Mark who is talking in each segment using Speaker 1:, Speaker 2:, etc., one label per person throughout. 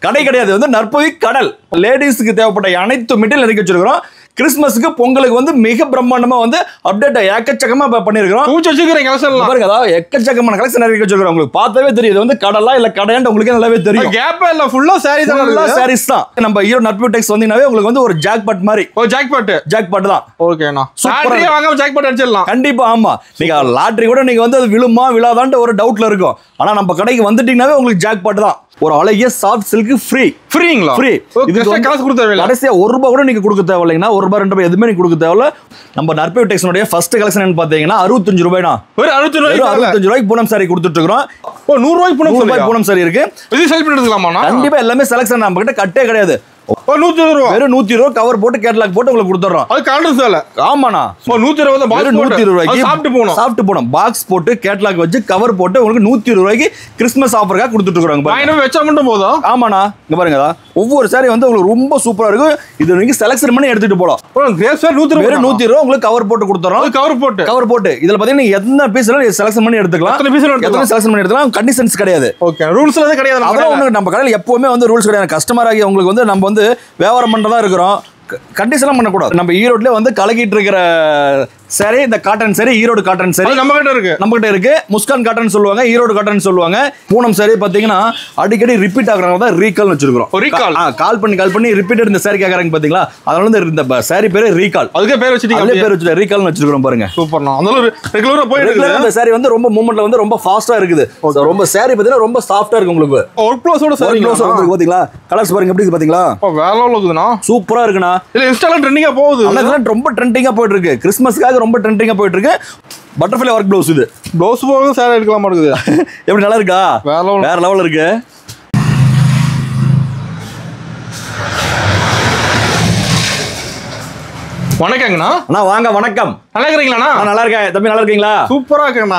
Speaker 1: கடை கிடையாது, வந்து நற்பவி கடல். லேடிஸ்க்கு தேவைப்பட்ட அனைத்து மெட்டீரியல் இறக்கி வச்சிருக்கிறோம். கிறிஸ்மஸ்க்கு பொங்கலுக்கு வந்து மிக பிரம்மாண்டமா வந்து அப்டேட் எக்கச்சக்கமா பண்ணிருக்கிறோம். பாருங்க, அதாவது எக்கச்சக்கமான கலெக்ஷன் இறக்கி வச்சிருக்கிறோம். உங்களுக்கு பார்த்தாவே தெரியும் இது வந்து கடலா இல்ல கடையான்னு உங்களுக்கு நல்லாவே தெரியும்.
Speaker 2: கேப் இல்ல, ஃபுல்லா சாரீஸ் தான்.
Speaker 1: ஃபுல்லா சாரீஸ் தான். நம்ம ஈரோடு நற்பவி டெக்ஸ் வந்தீங்கனாவே உங்களுக்கு வந்து ஒரு ஜாக்பாட் மாதிரி.
Speaker 2: ஓ ஜாக்பாட் தான்.
Speaker 1: ஓகேண்ணா,
Speaker 2: சூப்பரா வாங்க ஜாக்பாட் அடிச்சிடலாம்.
Speaker 1: கண்டிப்பா. ஆமா, நீங்க லாட்டரி கூட நீங்க வந்து அது விழுமா விழாதான்ட்டு ஒரு டவுட்ல இருக்கும். ஆனா நம்ம கடைக்கு வந்துட்டீங்கன்னாவே உங்களுக்கு ஜாக்பாட் தான். ஒரு அழகிய சாஃப்ட் சில்க் ஃப்ரீங்களா? ஃப்ரீ. இதுக்கு காசு கொடுக்க தேவையில்லை. கடைசியா ₹1 கூட நீங்க கொடுக்க தேவையில்லைங்கன்னா, ₹1 ₹2 எதுவுமே நீங்க கொடுக்க தேவையில்ல. நம்ம நற்பவி டெக்ஸ்னுடைய ஃபர்ஸ்ட் கலெக்ஷன் பாத்தீங்கன்னா ₹65.
Speaker 2: ஒரு
Speaker 1: ₹65 பூனம் சாரி கொடுத்துட்டு இருக்கோம்.
Speaker 2: ஓ, ₹100
Speaker 1: பூனம் சாரி இருக்கு.
Speaker 2: இது செல் பண்ணிடலாமா?
Speaker 1: கண்டிப்பா, எல்லாமே செலக்ஷன் நம்ம கிட்ட கட்டே கிடையாது.
Speaker 2: ₹120
Speaker 1: வெறும் ₹120 கவர் போட்டு கேட்டலாக் போட்டு உங்களுக்கு கொடுத்துறோம்.
Speaker 2: அது கார்டன் சேல.
Speaker 1: ஆமாண்ணா,
Speaker 2: ₹120 பாக்ஸ் ₹120
Speaker 1: சாப்பிட்டு போணும். பாக்ஸ் போட்டு கேட்டலாக் வச்சு கவர் போட்டு உங்களுக்கு ₹120 கிறிஸ்மஸ் ஆஃபர்க்காக கொடுத்துட்டு இருக்காங்க.
Speaker 2: வச்சா மட்டும் போதும்.
Speaker 1: ஆமாண்ணா, இங்க பாருங்க, ஒவ்வொரு சாரி வந்து உங்களுக்கு ரொம்ப சூப்பரா இருக்கும். இது நீங்க செலக்ஷன் பண்ணி எடுத்துட்டு போலாம். வெறும் ₹120 உங்களுக்கு கவர் போட்டு கொடுத்துறோம். கவர் போட்டு இதுல பாத்தீங்கன்னா எத்தனை பீஸ் செலக்ஷன் பண்ணி எடுத்துக்கலாம். எத்தனை செலக்ஷன் பண்ணி எடுத்துக்கலாம். கண்டிஷன்ஸ் கிடையாது.
Speaker 2: ஓகே, ரூல்ஸ் எல்லாம் கிடையாது.
Speaker 1: அதெல்லாம் நம்ம கடையில் எப்பவுமே வந்து ரூல்ஸ் கிடையாது. கஸ்டமர் ஆகி உங்களுக்கு வந்து நம்ம வந்து வியாபாரம் பண்றதா இருக்கிறோம். கண்டிஷன்லாம் பண்ணக்கூடாது. நம்ம ஈரோட்ல வந்து கலக்கிட்டு இருக்கிற சரி, இந்த காட்டன் சரி, ஈரோடு காட்டன் சரி நம்ம கிட்ட இருக்கு. முஸ்கான் காட்டன் சொல்லுவாங்க, ஈரோடு காட்டன் சொல்லுவாங்க. பூனம் சரி பாத்தீங்கன்னா அடிக்கடி ரிப்பீட் ஆகுறாங்க தான் ரீகால் வச்சிருக்கோம். கால் பண்ணி ரிப்பீட்டட் இந்த சாரி கேக்குறாங்க பாத்தீங்களா, அதனால வந்து இந்த சாரி பேரு ரீகால். அதுக்கு பேர் வச்சிருக்கோம், ரீகால் வச்சிருக்கோம். பாருங்க,
Speaker 2: சூப்பர்ண்ணா. அதனால ரெகுலரா போயிட்டு
Speaker 1: இந்த சாரி வந்து ரொம்ப மூவ்மெண்ட்ல வந்து ரொம்ப ஃபாஸ்டா இருக்குது. ரொம்ப சாரி பாத்தீங்கன்னா ரொம்ப சாஃப்ட்டா இருக்கு. உங்களுக்கு
Speaker 2: ஒர்க் க்ளோஸோட சாரி
Speaker 1: பாத்தீங்களா, கலர்ஸ் பாருங்க எப்படி இருக்கு பாத்தீங்களா.
Speaker 2: வேற லெவல்ல இருக்குதுண்ணா,
Speaker 1: சூப்பரா இருக்குண்ணா.
Speaker 2: இல்ல இன்ஸ்டால ட்ரெண்டிங்கா போகுது.
Speaker 1: அதெல்லாம் ரொம்ப ட்ரெண்டிங்கா போயிட்டு இருக்கு. கிறிஸ்மஸ்க்காக ரொம்ப ட்ரெண்டிங்கா போயிட்டு இருக்கு. Butterfly work blouse. இது
Speaker 2: ப்ளவுஸ் போக சாரி எடுக்கலாமா இருக்குது.
Speaker 1: எப்படி நல்லா இருக்கா? வேற லெவல் இருக்கு.
Speaker 2: வணக்கங்கண்ணா.
Speaker 1: அண்ணா வாங்க. வணக்கம்.
Speaker 2: நல்லா இருக்கீங்களா?
Speaker 1: நல்லா இருக்கேன் தம்பி. நல்லா இருக்கீங்களா?
Speaker 2: சூப்பரா இருக்கேண்ணா.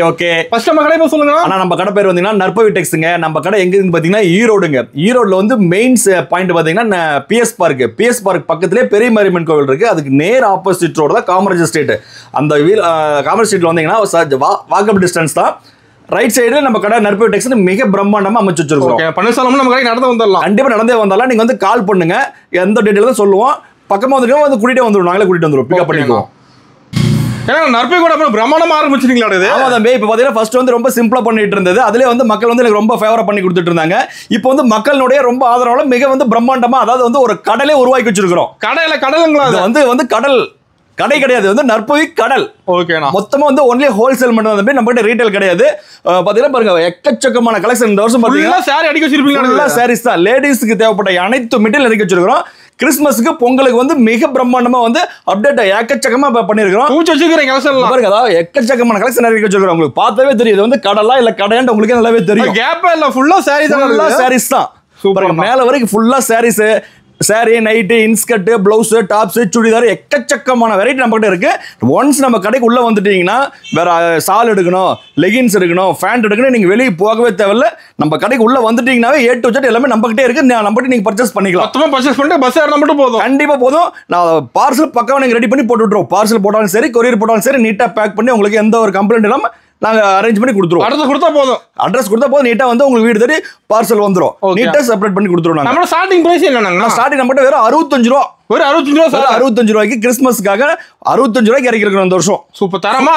Speaker 1: ஓகே.
Speaker 2: ஃபர்ஸ்ட் நம்ம கடை பேர் சொல்லுங்க.
Speaker 1: அண்ணா, நம்ம கடை பேர் வந்தீங்கன்னா நற்பவி டெக்ஸ்ங்க. நம்ம கடை எங்க இருக்கு பாத்தீங்கன்னா ஈரோடுங்க. ஈரோடுல வந்து மெயின்ஸ் பாயிண்ட் பாத்தீங்கன்னா பிஎஸ் பார்க் பக்கத்திலே பெரிய மாரியம்மன் கோவில் இருக்கு. அதுக்கு நேர் ஆப்போசிட் ரோடு தான் காமராஜர் ஸ்ட்ரீட். அந்த காமராஜர் ஸ்ட்ரீட்ல வந்தீங்கன்னா வாக்கபிள் டிஸ்டன்ஸ் தான். ரைட் சைடுல நம்ம கடை நற்பவி டெக்ஸ் மிக பிரம்மாண்டமா அமைச்சு வச்சிருக்கோம்.
Speaker 2: பன்னீர்செல்வம் நம்ம கடை நடந்து வந்துடலாம்.
Speaker 1: கண்டிப்பா நடந்தே வந்தாலும் நீங்க வந்து கால் பண்ணுங்க. எந்த டீடைல் தான் சொல்லுவோம். பக்கமா வந்து கூட்டிட்டு வந்துடும். நாங்களே கூட்டிட்டு வந்துடும். பிக்கப் பண்ணிக்குவோம்.
Speaker 2: ஏன்னா நற்பவி கூட அப்புறம் பிரம்மாண்டமா ஆரம்பிச்சிட்டீங்களா?
Speaker 1: ஆமா தம்பி. இப்போ பாத்தீங்கன்னா ஃபர்ஸ்ட் வந்து ரொம்ப சிம்பிளா பண்ணிட்டு இருந்தது. அதுல வந்து மக்கள் வந்து எனக்கு ரொம்ப ஃபேவரா பண்ணி கொடுத்துட்டு இருந்தாங்க. இப்போ வந்து மக்களுடைய ரொம்ப ஆதரவால மிக வந்து பிரம்மாண்டமா, அதாவது வந்து ஒரு கடலே உருவாக்கி வச்சிருக்கிறோம்.
Speaker 2: கடலுங்களா?
Speaker 1: வந்து கடல் கடை கிடையாது, வந்து நற்பவி கடல்.
Speaker 2: ஓகேண்ணா.
Speaker 1: மொத்தமா வந்து ஒன்லி ஹோல்சேல் மட்டும் தான். நம்ம கிட்ட ரீட்டைல் கிடையாது. பாத்தீங்கன்னா பாருங்க, எக்கச்சக்கமான கலெக்ஷன் இந்த வருஷம் பாத்தீங்கன்னா
Speaker 2: சாரி அடிக்க வச்சிருப்பீங்க.
Speaker 1: சாரீஸ் தான். லேடிஸ்க்கு தேவைப்பட்ட அனைத்து மெட்டீரியல் இறக்கி வச்சிருக்கிறோம். கிறிஸ்மஸ்க்கு பொங்கலுக்கு வந்து மிக பிரம்மாண்டமா வந்து அப்டேட் எக்கச்சக்கமா பண்ணிருக்கிறோம். பாருங்க, அதாவது எக்கச்சக்கமான கலெக்ஷன் இறக்கி வச்சிருக்கிறோம். உங்களுக்கு பார்த்தாவே தெரியும் இது வந்து கடலா இல்ல கடையான்னு உங்களுக்கு நல்லாவே தெரியும்.
Speaker 2: கேப் இல்ல, ஃபுல்லா
Speaker 1: சாரீஸ் தான். சூப்பர். மேல வரைக்கும் ஃபுல்லா sarees. Saree, night, inskirt, blouse, tops, churidar, எக்கச்சக்கமான வெரைட்டி நம்ம கிட்ட இருக்கு. ஒன்ஸ் நம்ம கடைக்கு உள்ள வந்துட்டீங்கன்னா வேற சால் எடுக்கணும், லெகின்ஸ் எடுக்கணும், பேண்ட் எடுக்கணும், நீங்க வெளியே போகவே தேவையில்ல. நம்ம கடைக்கு உள்ள வந்துட்டீங்கன்னாவே A to Z எல்லாமே நம்ம கிட்டே இருக்கு. நம்ம கிட்ட நீங்க பர்ச்சேஸ் பண்ணிக்கலாம்.
Speaker 2: மொத்தமா பர்ச்சேஸ் பண்ணிட்டு பஸ் ஏறினா மட்டும் போதும்.
Speaker 1: கண்டிப்பா போதும். நான் பார்சல் பக்காவா நீங்க ரெடி பண்ணி போட்டு விட்டுருவோம். பார்சல் போட்டாலும் சரி, கொரியர் போட்டாலும் சரி, நீட்டா பேக் பண்ணி உங்களுக்கு எந்த ஒரு கம்ப்ளைண்ட் இல்லாம நாங்க அரேஞ்ச் பண்ணி கொடுத்துருவோம். அட்ரஸ் கொடுத்தா போதும். நீட்டா வந்து உங்களுக்கு வீடு தேடி பார்சல் வந்துரும். நீட்டா செப்பரேட் பண்ணி கொடுத்துருவோம்.
Speaker 2: நம்ம ஸ்டார்டிங் பிரைஸ் என்னன்னா,
Speaker 1: ஸ்டார்டிங் நம்ம வெறும் ₹65.
Speaker 2: ஒரு ₹65
Speaker 1: கிறிஸ்மஸ்க்காக ₹65 இறக்கிருக்கிறோம் இந்த வருஷம்.
Speaker 2: சூப்பர். தரமா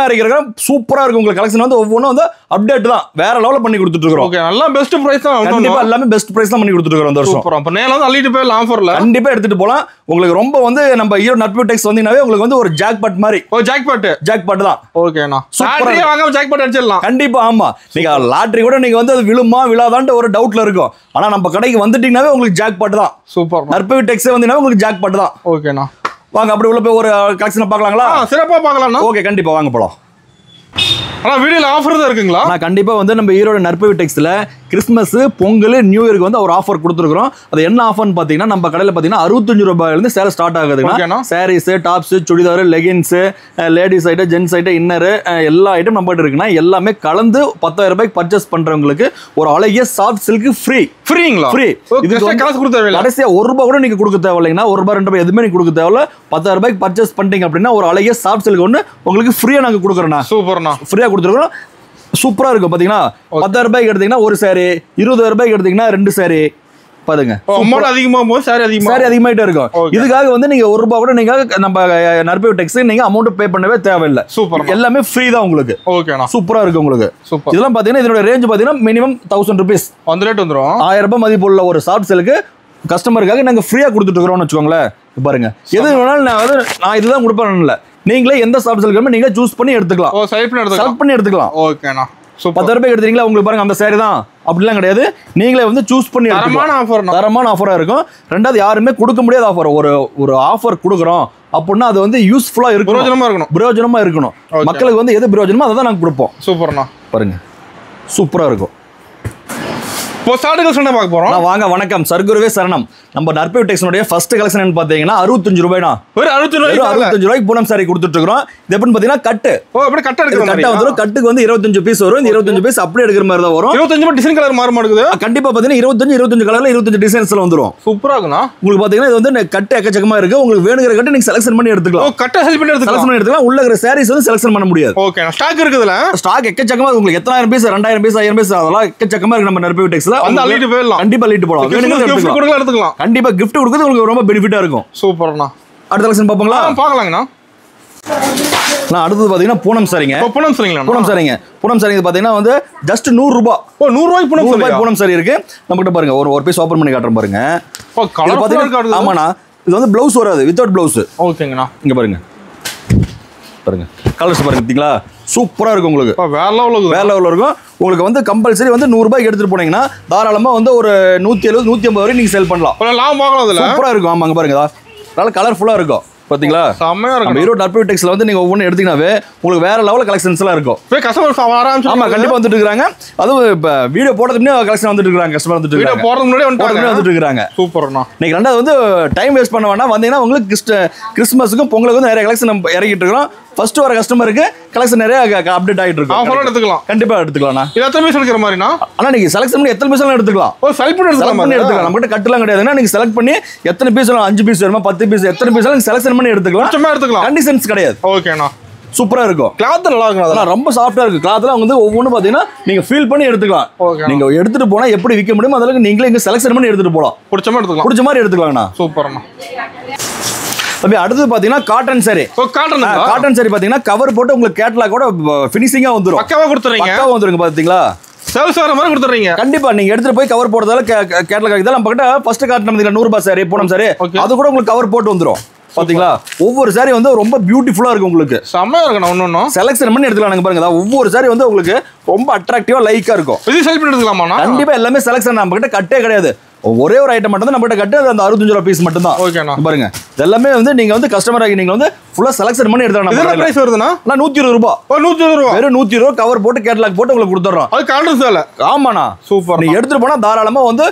Speaker 1: இறக்கிருக்கிறோம். சூப்பரா இருக்கும். உங்களுக்கு கலெக்ஷன் வந்து ஒவ்வொன்றும் வந்து அப்டேட் தான். வேற லெவல்ல பண்ணி கொடுத்துட்டு இருக்கோம்.
Speaker 2: நல்லா பெஸ்ட் பிரைஸ் தான்.
Speaker 1: கண்டிப்பா எல்லாமே பெஸ்ட் பிரைஸ் தான் பண்ணி கொடுத்துட்டு இருக்கோம் இந்த வருஷம்.
Speaker 2: அப்ப நேரா வந்து அள்ளிட்டு போய் ஆஃபர்ல
Speaker 1: கண்டிப்பா எடுத்துட்டு போலாம். உங்களுக்கு ரொம்ப வந்து நம்ம ஈரோடு நற்பவி டெக்ஸ் வந்தீங்கன்னாவே உங்களுக்கு வந்து ஒரு ஜாக்பாட் மாதிரி. ஜாக்பாட் தான்.
Speaker 2: ஓகேண்ணா. சாரியே வாங்க ஜாக்பாட் அடிச்சிடலாம்.
Speaker 1: கண்டிப்பா. ஆமா, நீங்க லாட்டரி கூட நீங்க வந்து அது விழுமா விழாதான்ட்டு ஒரு டவுட்ல இருக்கும். ஆனா நம்ம கடைக்கு வந்துட்டீங்கன்னாவே உங்களுக்கு ஜாக்பாட் தான்.
Speaker 2: சூப்பர்.
Speaker 1: நற்பவி டெக்ஸ் வந்தீங்கன்னா உங்களுக்கு ஜாக்பாட் தான்.
Speaker 2: ஓகேண்ணா.
Speaker 1: வாங்க அப்படி உள்ள போய் ஒரு கலெக்ஷன் பார்க்கலாங்களா?
Speaker 2: சிறப்பா பார்க்கலாம்ண்ணா.
Speaker 1: ஓகே, கண்டிப்பா வாங்க போலாம்.
Speaker 2: ஆனா வீடியோல ஆஃபர் தான் இருக்குங்களா?
Speaker 1: நான் கண்டிப்பா வந்து நம்ம ஈரோடு நற்பவி டெக்ஸ்ல கிறிஸ்மஸ், பொங்கல், நியூ இயருக்கு வந்து ஒரு ஆஃபர் கொடுத்துருக்கோம். அது என்ன ஆஃபர்னு பாத்தீங்கன்னா, நம்ம கடையில் பாத்தீங்கன்னா ₹65 சேல் ஸ்டார்ட் ஆகுதுங்க. Sarees, tops, churidar, leggings, ladies item, gents item, inner எல்லா ஐட்டம் நம்ம கிட்ட இருக்குன்னா எல்லாமே கலந்து ₹10,000 பர்ச்சேஸ் பண்றவங்களுக்கு ஒரு அழகிய சாஃப்ட் சில்க் ஃப்ரீங்களா? ஃப்ரீ. இதுக்கு காசு கொடுக்க தேவையில்லை. கடைசியா ₹1 கூட நீங்க கொடுக்க தேவையில்லைங்கன்னா, ₹1 ₹2 எதுவுமே நீங்க கொடுக்க தேவையில்ல. ₹10,000 பர்ச்சேஸ் பண்ணிட்டீங்க அப்படின்னா ஒரு அழகிய சாஃப்ட் சில்க் ஒன்று உங்களுக்கு ஃப்ரீயா நாங்க கொடுக்குறோம்.
Speaker 2: சூப்பர்ண்ணா.
Speaker 1: ஃப்ரீயா கொடுத்துருக்கோம். சூப்பரா இருக்கும் பாத்தீங்கன்னா 10,000 ரூபாய்க்கு எடுத்தீங்கன்னா ஒரு சாரி, 20,000 ரூபாய்க்கு எடுத்தீங்கன்னா 2 சாரி பாருங்க.
Speaker 2: அமௌண்ட் அதிகமா போது சாரி
Speaker 1: அதிகமாயிட்டே இருக்கும். இதுக்காக வந்து நீங்க ₹1 கூட நீங்க நம்ம நற்பவி டெக்ஸ் நீங்க அமௌண்ட் பே பண்ணவே தேவையில்லை.
Speaker 2: சூப்பர்,
Speaker 1: எல்லாமே ஃப்ரீ தான் உங்களுக்கு.
Speaker 2: ஓகேண்ணா,
Speaker 1: சூப்பரா இருக்கு உங்களுக்கு.
Speaker 2: சூப்பர்.
Speaker 1: இதெல்லாம் பாத்தீங்கன்னா இதோட ரேஞ்ச் பாத்தீங்கன்னா மினிமம் ₹1000
Speaker 2: அந்த ரேட் வந்துரும்.
Speaker 1: ₹1000 மதிப்புள்ள ஒரு சாஃப்ட் செலுக்கு கஸ்டமருக்காக நாங்க ஃப்ரீயா கொடுத்துட்டு இருக்கோம்னு வச்சுக்கோங்களேன். பாருங்க எது வேணாலும் நான் இதுதான் கொடுப்பேன் இல்ல, நீங்களே எந்த சாஃப்ட் செலுக்கு நீங்க சூஸ் பண்ணி எடுத்துக்கலாம். செலக்ட் பண்ணி எடுத்துக்கலாம்.
Speaker 2: ஓகேண்ணா,
Speaker 1: 10,000 ரூபாய்க்கு எடுத்தீங்களா உங்களுக்கு பாருங்க அந்த சாரி தான் அப்படிலாம் கிடையாது. நீங்களே வந்து சூஸ் பண்ணி தரமான ஆஃபரா இருக்கும். ரெண்டாவது யாருமே கொடுக்க முடியாத ஆஃபர். ஒரு ஆஃபர் கொடுக்குறோம் அப்படின்னா அது வந்து யூஸ்ஃபுல்லா இருக்கணும், பிரயோஜனமா இருக்கணும். மக்களுக்கு வந்து எது பிரயோஜனமோ அதை தான் நாங்க கொடுப்போம்.
Speaker 2: சூப்பர்ண்ணா,
Speaker 1: பாருங்க சூப்பரா இருக்கும்.
Speaker 2: இப்போ ஸ்டார்ட் கலெக்ஷன் பார்க்க போறோம்.
Speaker 1: வாங்க, வணக்கம், சர்க்குருவே சரணம். நம்ம நற்பவி டெக்ஸ்னுடைய ஃபர்ஸ்ட் கலெக்ஷன் பாத்தீங்கன்னா ₹65. ₹65 பூனம் சாரி கொடுத்துட்டு இருக்கோம். இது எப்படின்னு பாத்தீங்கன்னா கட்டு.
Speaker 2: அப்படியே கட்ட எடுக்கிற
Speaker 1: கட்ட வந்துரும். கட்டுக்கு வந்து 25 பீஸ் வரும். இந்த 25 பீஸ் அப்படியே எடுக்கிற மாதிரி தான் வரும்.
Speaker 2: 25 டிசைன் கலர் மாற மாட்டேங்குது.
Speaker 1: கண்டிப்பா பாத்தீங்கன்னா 25 கலர்ல 25 டிசைன்ஸ்ல வந்துரும்.
Speaker 2: சூப்பரா இருக்குண்ணா.
Speaker 1: உங்களுக்கு பாத்தீங்கன்னா இது வந்து கட்டு எக்கச்சக்கமா இருக்கு. உங்களுக்கு வேணுங்கிற கட்டு நீங்க செலக்ஷன் பண்ணி எடுத்துக்கலாம்.
Speaker 2: கட்ட செலக்ட் பண்ணி
Speaker 1: எடுத்துக்கலாம். உள்ள இருக்கிற சாரீஸ் வந்து செலக்ஷன் பண்ண முடியாது.
Speaker 2: ஓகே, ஸ்டாக் இருக்குதுல.
Speaker 1: ஸ்டாக் எக்கச்சக்கமா உங்களுக்கு எத்தனாயிரம் பீஸ், 2000 பீஸ், 1000 பீஸ் அதெல்லாம் எக்கச்சக்கமா இருக்கு நம்ம நற்பவி டெக்ஸ்ல.
Speaker 2: அந்த அள்ளிட்டு போயிடலாம்.
Speaker 1: கண்டிப்பா லீட் போடலாம்.
Speaker 2: எடுத்துக்கலாம்.
Speaker 1: கண்டிப்பா gift கொடுக்கிறது உங்களுக்கு ரொம்ப பெனிஃபிட்டா இருக்கும்.
Speaker 2: சூப்பர்ண்ணா.
Speaker 1: அடுத்த கலெக்ஷன் பாப்பீங்களா?
Speaker 2: பார்க்கலாங்கண்ணா.
Speaker 1: நான் அடுத்து பாத்தீங்கன்னா பூனம் சாரிங்க.
Speaker 2: பூனம் சாரிங்களா?
Speaker 1: பூனம் சாரிங்க பாத்தீங்கன்னா வந்து ஜஸ்ட் ₹100. ₹100 பூனம் சாரி இருக்கு நம்ம கிட்ட. பாருங்க ஒரு பீஸ் ஓபன் பண்ணி காட்டுறேன் பாருங்க. ஆமாண்ணா, இது வந்து பிளவுஸ் வராது, வித்தவுட் பிளவுஸ்.
Speaker 2: ஓகேங்கண்ணா.
Speaker 1: இங்க பாருங்க கலர்ஸ் பாருங்க, பாத்தீங்களா? சூப்பரா இருக்கும் உங்களுக்கு.
Speaker 2: வேற லெவல்ல இருக்கும்.
Speaker 1: உங்களுக்கு வந்து கம்பல்சரி வந்து ₹100 எடுத்துட்டு போனீங்கன்னா தாராளமா வந்து ஒரு 170 150 வரை நீங்க சேல் பண்ணலாம். சூப்பரா இருக்கும். ஆமாங்க பாருங்க, நல்ல கலர்ஃபுல்லா இருக்கும் பாத்தீங்களா?
Speaker 2: செமையா இருக்கும்.
Speaker 1: நம்ம ஈரோடு நற்பவி டெக்ஸ்ல வந்து நீங்க ஒவ்வொரு எடுத்தீங்கன்னாவே உங்களுக்கு வேற லெவல் கலெக்ஷன்ஸ் எல்லாம் இருக்கும்.
Speaker 2: கஸ்டமர்
Speaker 1: ஆமா கண்டிப்பா வந்துட்டு இருக்காங்க. அதுவும் இப்ப வீடியோ போடுறதுக்கு முன்னாடி கலெக்ஷன் வந்துட்டு இருக்காங்க. கஸ்டமர் வந்துட்டு இருக்காங்க.
Speaker 2: வீடியோ போடுறதுக்கு முன்னாடி
Speaker 1: வந்துட்டு இருக்காங்க.
Speaker 2: சூப்பர்ண்ணா.
Speaker 1: இன்னைக்கு ரெண்டாவது வந்து டைம் வேஸ்ட் பண்ண வேண்டாம். வந்தீங்கன்னா உங்களுக்கு கிறிஸ்மஸுக்கும் பொங்கலுக்கும் வந்து நிறைய கலெக்ஷன் நம்ம இறக்கிட்டு இருக்கோம். ஃபர்ஸ்ட் வர கஸ்டமருக்கு கலெக்ஷன் நிறைய அப்டேட் ஆகிட்டு இருக்கும்.
Speaker 2: ஆஃபர் எடுத்துக்கலாம்.
Speaker 1: கண்டிப்பா எடுத்துக்கலாம்.
Speaker 2: இது எத்தனை பீஸ் எடுக்கிற மாதிரினா?
Speaker 1: ஆனா நீங்க செலக்ட் பண்ணி எத்தனை பீஸ் எடுத்துக்கலாம்.
Speaker 2: செலக்ட் பண்ணி
Speaker 1: எடுத்துக்கலாம். நம்ம கிட்ட கட்டலாம் கிடையாதுன்னா நீங்க செலக்ட் பண்ணி எத்தனை பீஸ் 5 பீஸ் வேணுமா 10 பீஸ் எத்தனை பீஸ் நீங்க செலக்ஷன் பண்ணி எடுத்துக்கலாம். கண்டிஷன்ஸ் கிடையாது.
Speaker 2: ஓகேண்ணா.
Speaker 1: சூப்பரா இருக்கும்.
Speaker 2: கிளாத் நல்லா இருக்கும். அதெல்லாம்
Speaker 1: ரொம்ப சாஃப்டா இருக்கு. கிளாத்லாம் வந்து ஒவ்வொன்றும் பாத்தீங்கன்னா நீங்க ஃபீல் பண்ணி எடுத்துக்கலாம். நீங்க எடுத்துட்டு போனா எப்படி விற்க முடியும் அதற்கு நீங்களே இங்க செலக்ஷன் பண்ணி எடுத்துட்டு போலாம். பிடிச்ச மாதிரி எடுத்துக்கலாம்ண்ணா.
Speaker 2: சூப்பர்ண்ணா.
Speaker 1: அப்படி அடுத்து பாத்தீங்கன்னா காட்டன் சாரி. காட்டன் சாரி பாத்தீங்கன்னா கவர் போட்டு உங்களுக்கு கேட்டலாகோட ஃபினிஷிங்கா வந்துரும்.
Speaker 2: பக்காவா கொடுத்துறீங்க.
Speaker 1: பக்காவா வந்துருங்க பாத்தீங்களா?
Speaker 2: சேல்ஸ் வர மாதிரி கொடுத்துறீங்க.
Speaker 1: கண்டிப்பா நீங்க எடுத்துட்டு போய் கவர் போடுறதால கேட்டலாக் இதெல்லாம் நம்ம கிட்ட first cotton ₹100 sorry Poonam sorry அது கூட உங்களுக்கு கவர் போட்டு வந்துரும். பாத்தீங்களா? ஒவ்வொரு சாரி வந்து ரொம்ப பியூட்டிஃபுல்லா இருக்கும். உங்களுக்கு
Speaker 2: செமையா இருக்கும். ஒன்னொன்னும் செலக்ஷன்
Speaker 1: பண்ணி எடுத்துக்கலாம். பாருங்க ஒவ்வொரு சாரி வந்து உங்களுக்கு ரொம்ப அட்ராக்டிவா லைக்கா இருக்கும்.
Speaker 2: இது செலக்ட் பண்ணி எடுத்துக்கலாமா?
Speaker 1: கண்டிப்பா எல்லாமே செலக்ஷன். நம்ம கிட்ட கட்டே கிடையாது. ஒரே ஒரு ஐட்டம் மட்டும் தான் நம்ம கிட்ட கட்டு. அந்த ₹65 பீஸ் மட்டும் தான்.
Speaker 2: ஓகேண்ணா.
Speaker 1: பாருங்க எல்லாமே வந்து நீங்க வந்து கஸ்டமர் ஆகி நீங்க வந்து ஃபுல்லா செலக்ஷன் பண்ணி எடுத்துக்கலாம்.
Speaker 2: என்ன பிரைஸ் வருதுன்னா?
Speaker 1: ₹120.
Speaker 2: ₹120.
Speaker 1: வெறும் ₹120 கவர் போட்டு கேட்டலாக் போட்டு உங்களுக்கு கொடுத்துறோம்.
Speaker 2: அது காட்டன் சேல.
Speaker 1: ஆமாண்ணா.
Speaker 2: சூப்பர்.
Speaker 1: நீங்க எடுத்துட்டு போனா தாராளமா வந்து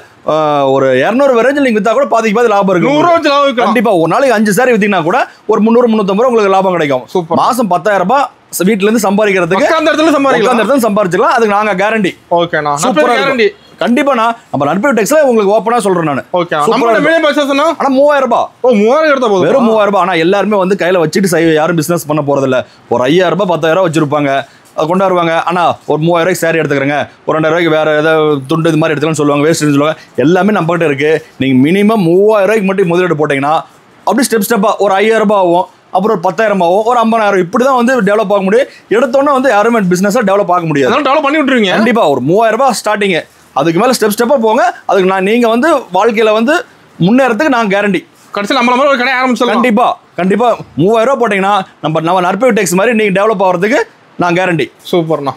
Speaker 1: ஒரு 200 ரேஞ்சில் நீங்க வித்தா கூட பாதி லாபம் இருக்கு.
Speaker 2: ₹100
Speaker 1: கண்டிப்பா ஒரு நாளைக்கு 5 சாரி வித்தீங்கன்னா கூட ஒரு 300 350 உங்களுக்கு லாபம் கிடைக்கும். மாசம் ₹10,000 வீட்டுல இருந்து சம்பாதிக்கிறதுக்கு சம்பாதிச்சுக்கலாம். அதுக்கு நாங்க கேரண்டி.
Speaker 2: ஓகேண்ணா.
Speaker 1: சூப்பரா கேரண்டி. கண்டிப்பாண்ணா நம்ம நற்பவி டெக்ஸ்ல உங்களுக்கு ஓப்பனா சொல்றேன் நான்.
Speaker 2: ஓகே. நம்ம மீடியம் பட்ஜெட்னா ஆனா
Speaker 1: ₹3000.
Speaker 2: ₹3000 எடுத்தா போதும்.
Speaker 1: வெறும் ₹3000. ஆனா எல்லாருமே வந்து கையில வச்சிட்டு யாரும் பிசினஸ் பண்ண போறது இல்ல. ஒரு ₹5000 ₹10,000 வச்சிருப்பாங்க. அது கொண்டாடுவாங்க. ஆனா ஒரு ₹3000 சாரி எடுத்துக்கிறேங்க, ஒரு ₹2000 வேற ஏதாவது துண்டு இது மாதிரி எடுத்துக்கலாம்னு சொல்லுவாங்க. வேஸ்ட் சொல்லுவாங்க. எல்லாமே நம்ம கிட்ட இருக்கு. நீங்க மினிமம் ₹3000 மட்டும் முதலீடு போட்டீங்கன்னா அப்படி ஸ்டெப்பா ஒரு ₹5000 ஆகும். அப்புறம் ஒரு 10,000 ஆகும். ஒரு 50,000 இப்படிதான் வந்து டெவலப் ஆக முடியும். எடுத்தோன்னா வந்து யாருமே பிசினஸா டெவலப் ஆக முடியாது.
Speaker 2: டெவலப் பண்ணி விட்டுருவீங்க.
Speaker 1: கண்டிப்பா ஒரு ₹3000 ஸ்டார்டிங். அதுக்கு மேல ஸ்டெப்பா போங்க. அதுக்கு நீங்க வந்து வாழ்க்கையில வந்து முன்னேறதுக்கு நான் கேரண்டி.
Speaker 2: கடைசியில் நம்ம ஒரு கடை ஆரம்பிச்சலாம்.
Speaker 1: கண்டிப்பா ₹3000 போட்டீங்கன்னா நம்ம நற்பவி டெக்ஸ் மாதிரி நீங்க டெவலப் ஆகிறதுக்கு நான் கேரண்டி.
Speaker 2: சூப்பர்ண்ணா.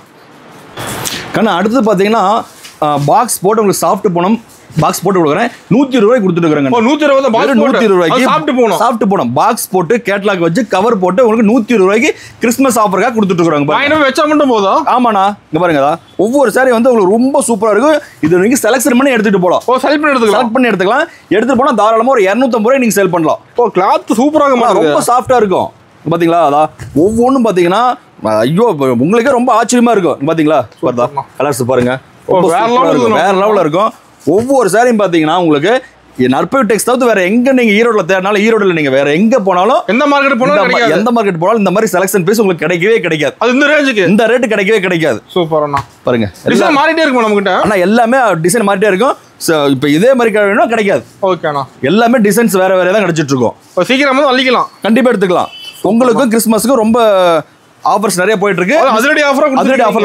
Speaker 1: அடுத்து பாத்தீங்கன்னா பாக்ஸ் போட்டு உங்களுக்கு சாஃப்ட் போனோம் பாக்ஸ் போட்டு கொடுக்குறேன். ₹120 கொடுத்துட்டு இருக்காங்க.
Speaker 2: ₹120
Speaker 1: சாப்பிட்டு போனோம் பாக்ஸ் போட்டு கேட்டலாக் வச்சு கவர் போட்டு உங்களுக்கு ₹120 கிறிஸ்மஸ் ஆஃபருக்காக கொடுத்துட்டு இருக்காங்க.
Speaker 2: வச்சா மட்டும் போதும்.
Speaker 1: ஆமாண்ணா. இங்க பாருங்க ஒவ்வொரு சாரி வந்து உங்களுக்கு ரொம்ப சூப்பரா இருக்கும். இது நீங்க செலக்ஷன் பண்ணி எடுத்துட்டு போலாம். செலக்ட் பண்ணி எடுத்துக்கலாம். எடுத்துட்டு போனா தாராளமா ஒரு ₹250 நீங்க சேல் பண்ணலாம்.
Speaker 2: கிளாத் சூப்பரா இருக்கும்.
Speaker 1: ரொம்ப சாஃப்டா இருக்கும். பாத்தீங்களா? அதான் ஒவ்வொன்றும் பாத்தீங்கன்னா ஐயோ உங்களுக்கே ரொம்ப ஆச்சரியமா இருக்கும். பாத்தீங்களா? கலர்ஸ் பாருங்க வேற லெவல்ல இருக்கும். ஒவ்வொரு சாரியும் பாத்தீங்கன்னா உங்களுக்கு நற்பவி டெக்ஸ் தவிர்த்து வேற எங்க நீங்க ஈரோடுல தேடினாலும் ஈரோடுல நீங்க வேற எங்க போனாலும்
Speaker 2: எந்த மார்க்கெட் போனாலும்
Speaker 1: எந்த மார்க்கெட் போனாலும் இந்த மாதிரி செலக்ஷன் பீஸ் உங்களுக்கு கிடைக்கவே கிடைக்காது.
Speaker 2: அது இந்த ரேஞ்சுக்கு
Speaker 1: இந்த ரேட் கிடைக்கவே கிடைக்காது.
Speaker 2: சூப்பர் அண்ணா.
Speaker 1: பாருங்க
Speaker 2: டிசைன் மாறிட்டே இருக்கும் நம்ம கிட்ட.
Speaker 1: ஆனா எல்லாமே டிசைன் மாறிட்டே இருக்கும். இப்போ இதே மாதிரி வேணும் கிடைக்காது.
Speaker 2: ஓகே அண்ணா.
Speaker 1: எல்லாமே டிசைன்ஸ் வேற வேற தான் கிடைச்சிட்டு இருக்கும்.
Speaker 2: சீக்கிரமா வந்து அள்ளிக்கலாம்.
Speaker 1: கண்டிப்பா எடுத்துக்கலாம். உங்களுக்கும் கிறிஸ்மஸ்க்கும் ரொம்ப ஆஃபர்ஸ் நிறைய போயிட்டு இருக்கு.
Speaker 2: அதிரடி
Speaker 1: ஆஃபர்ல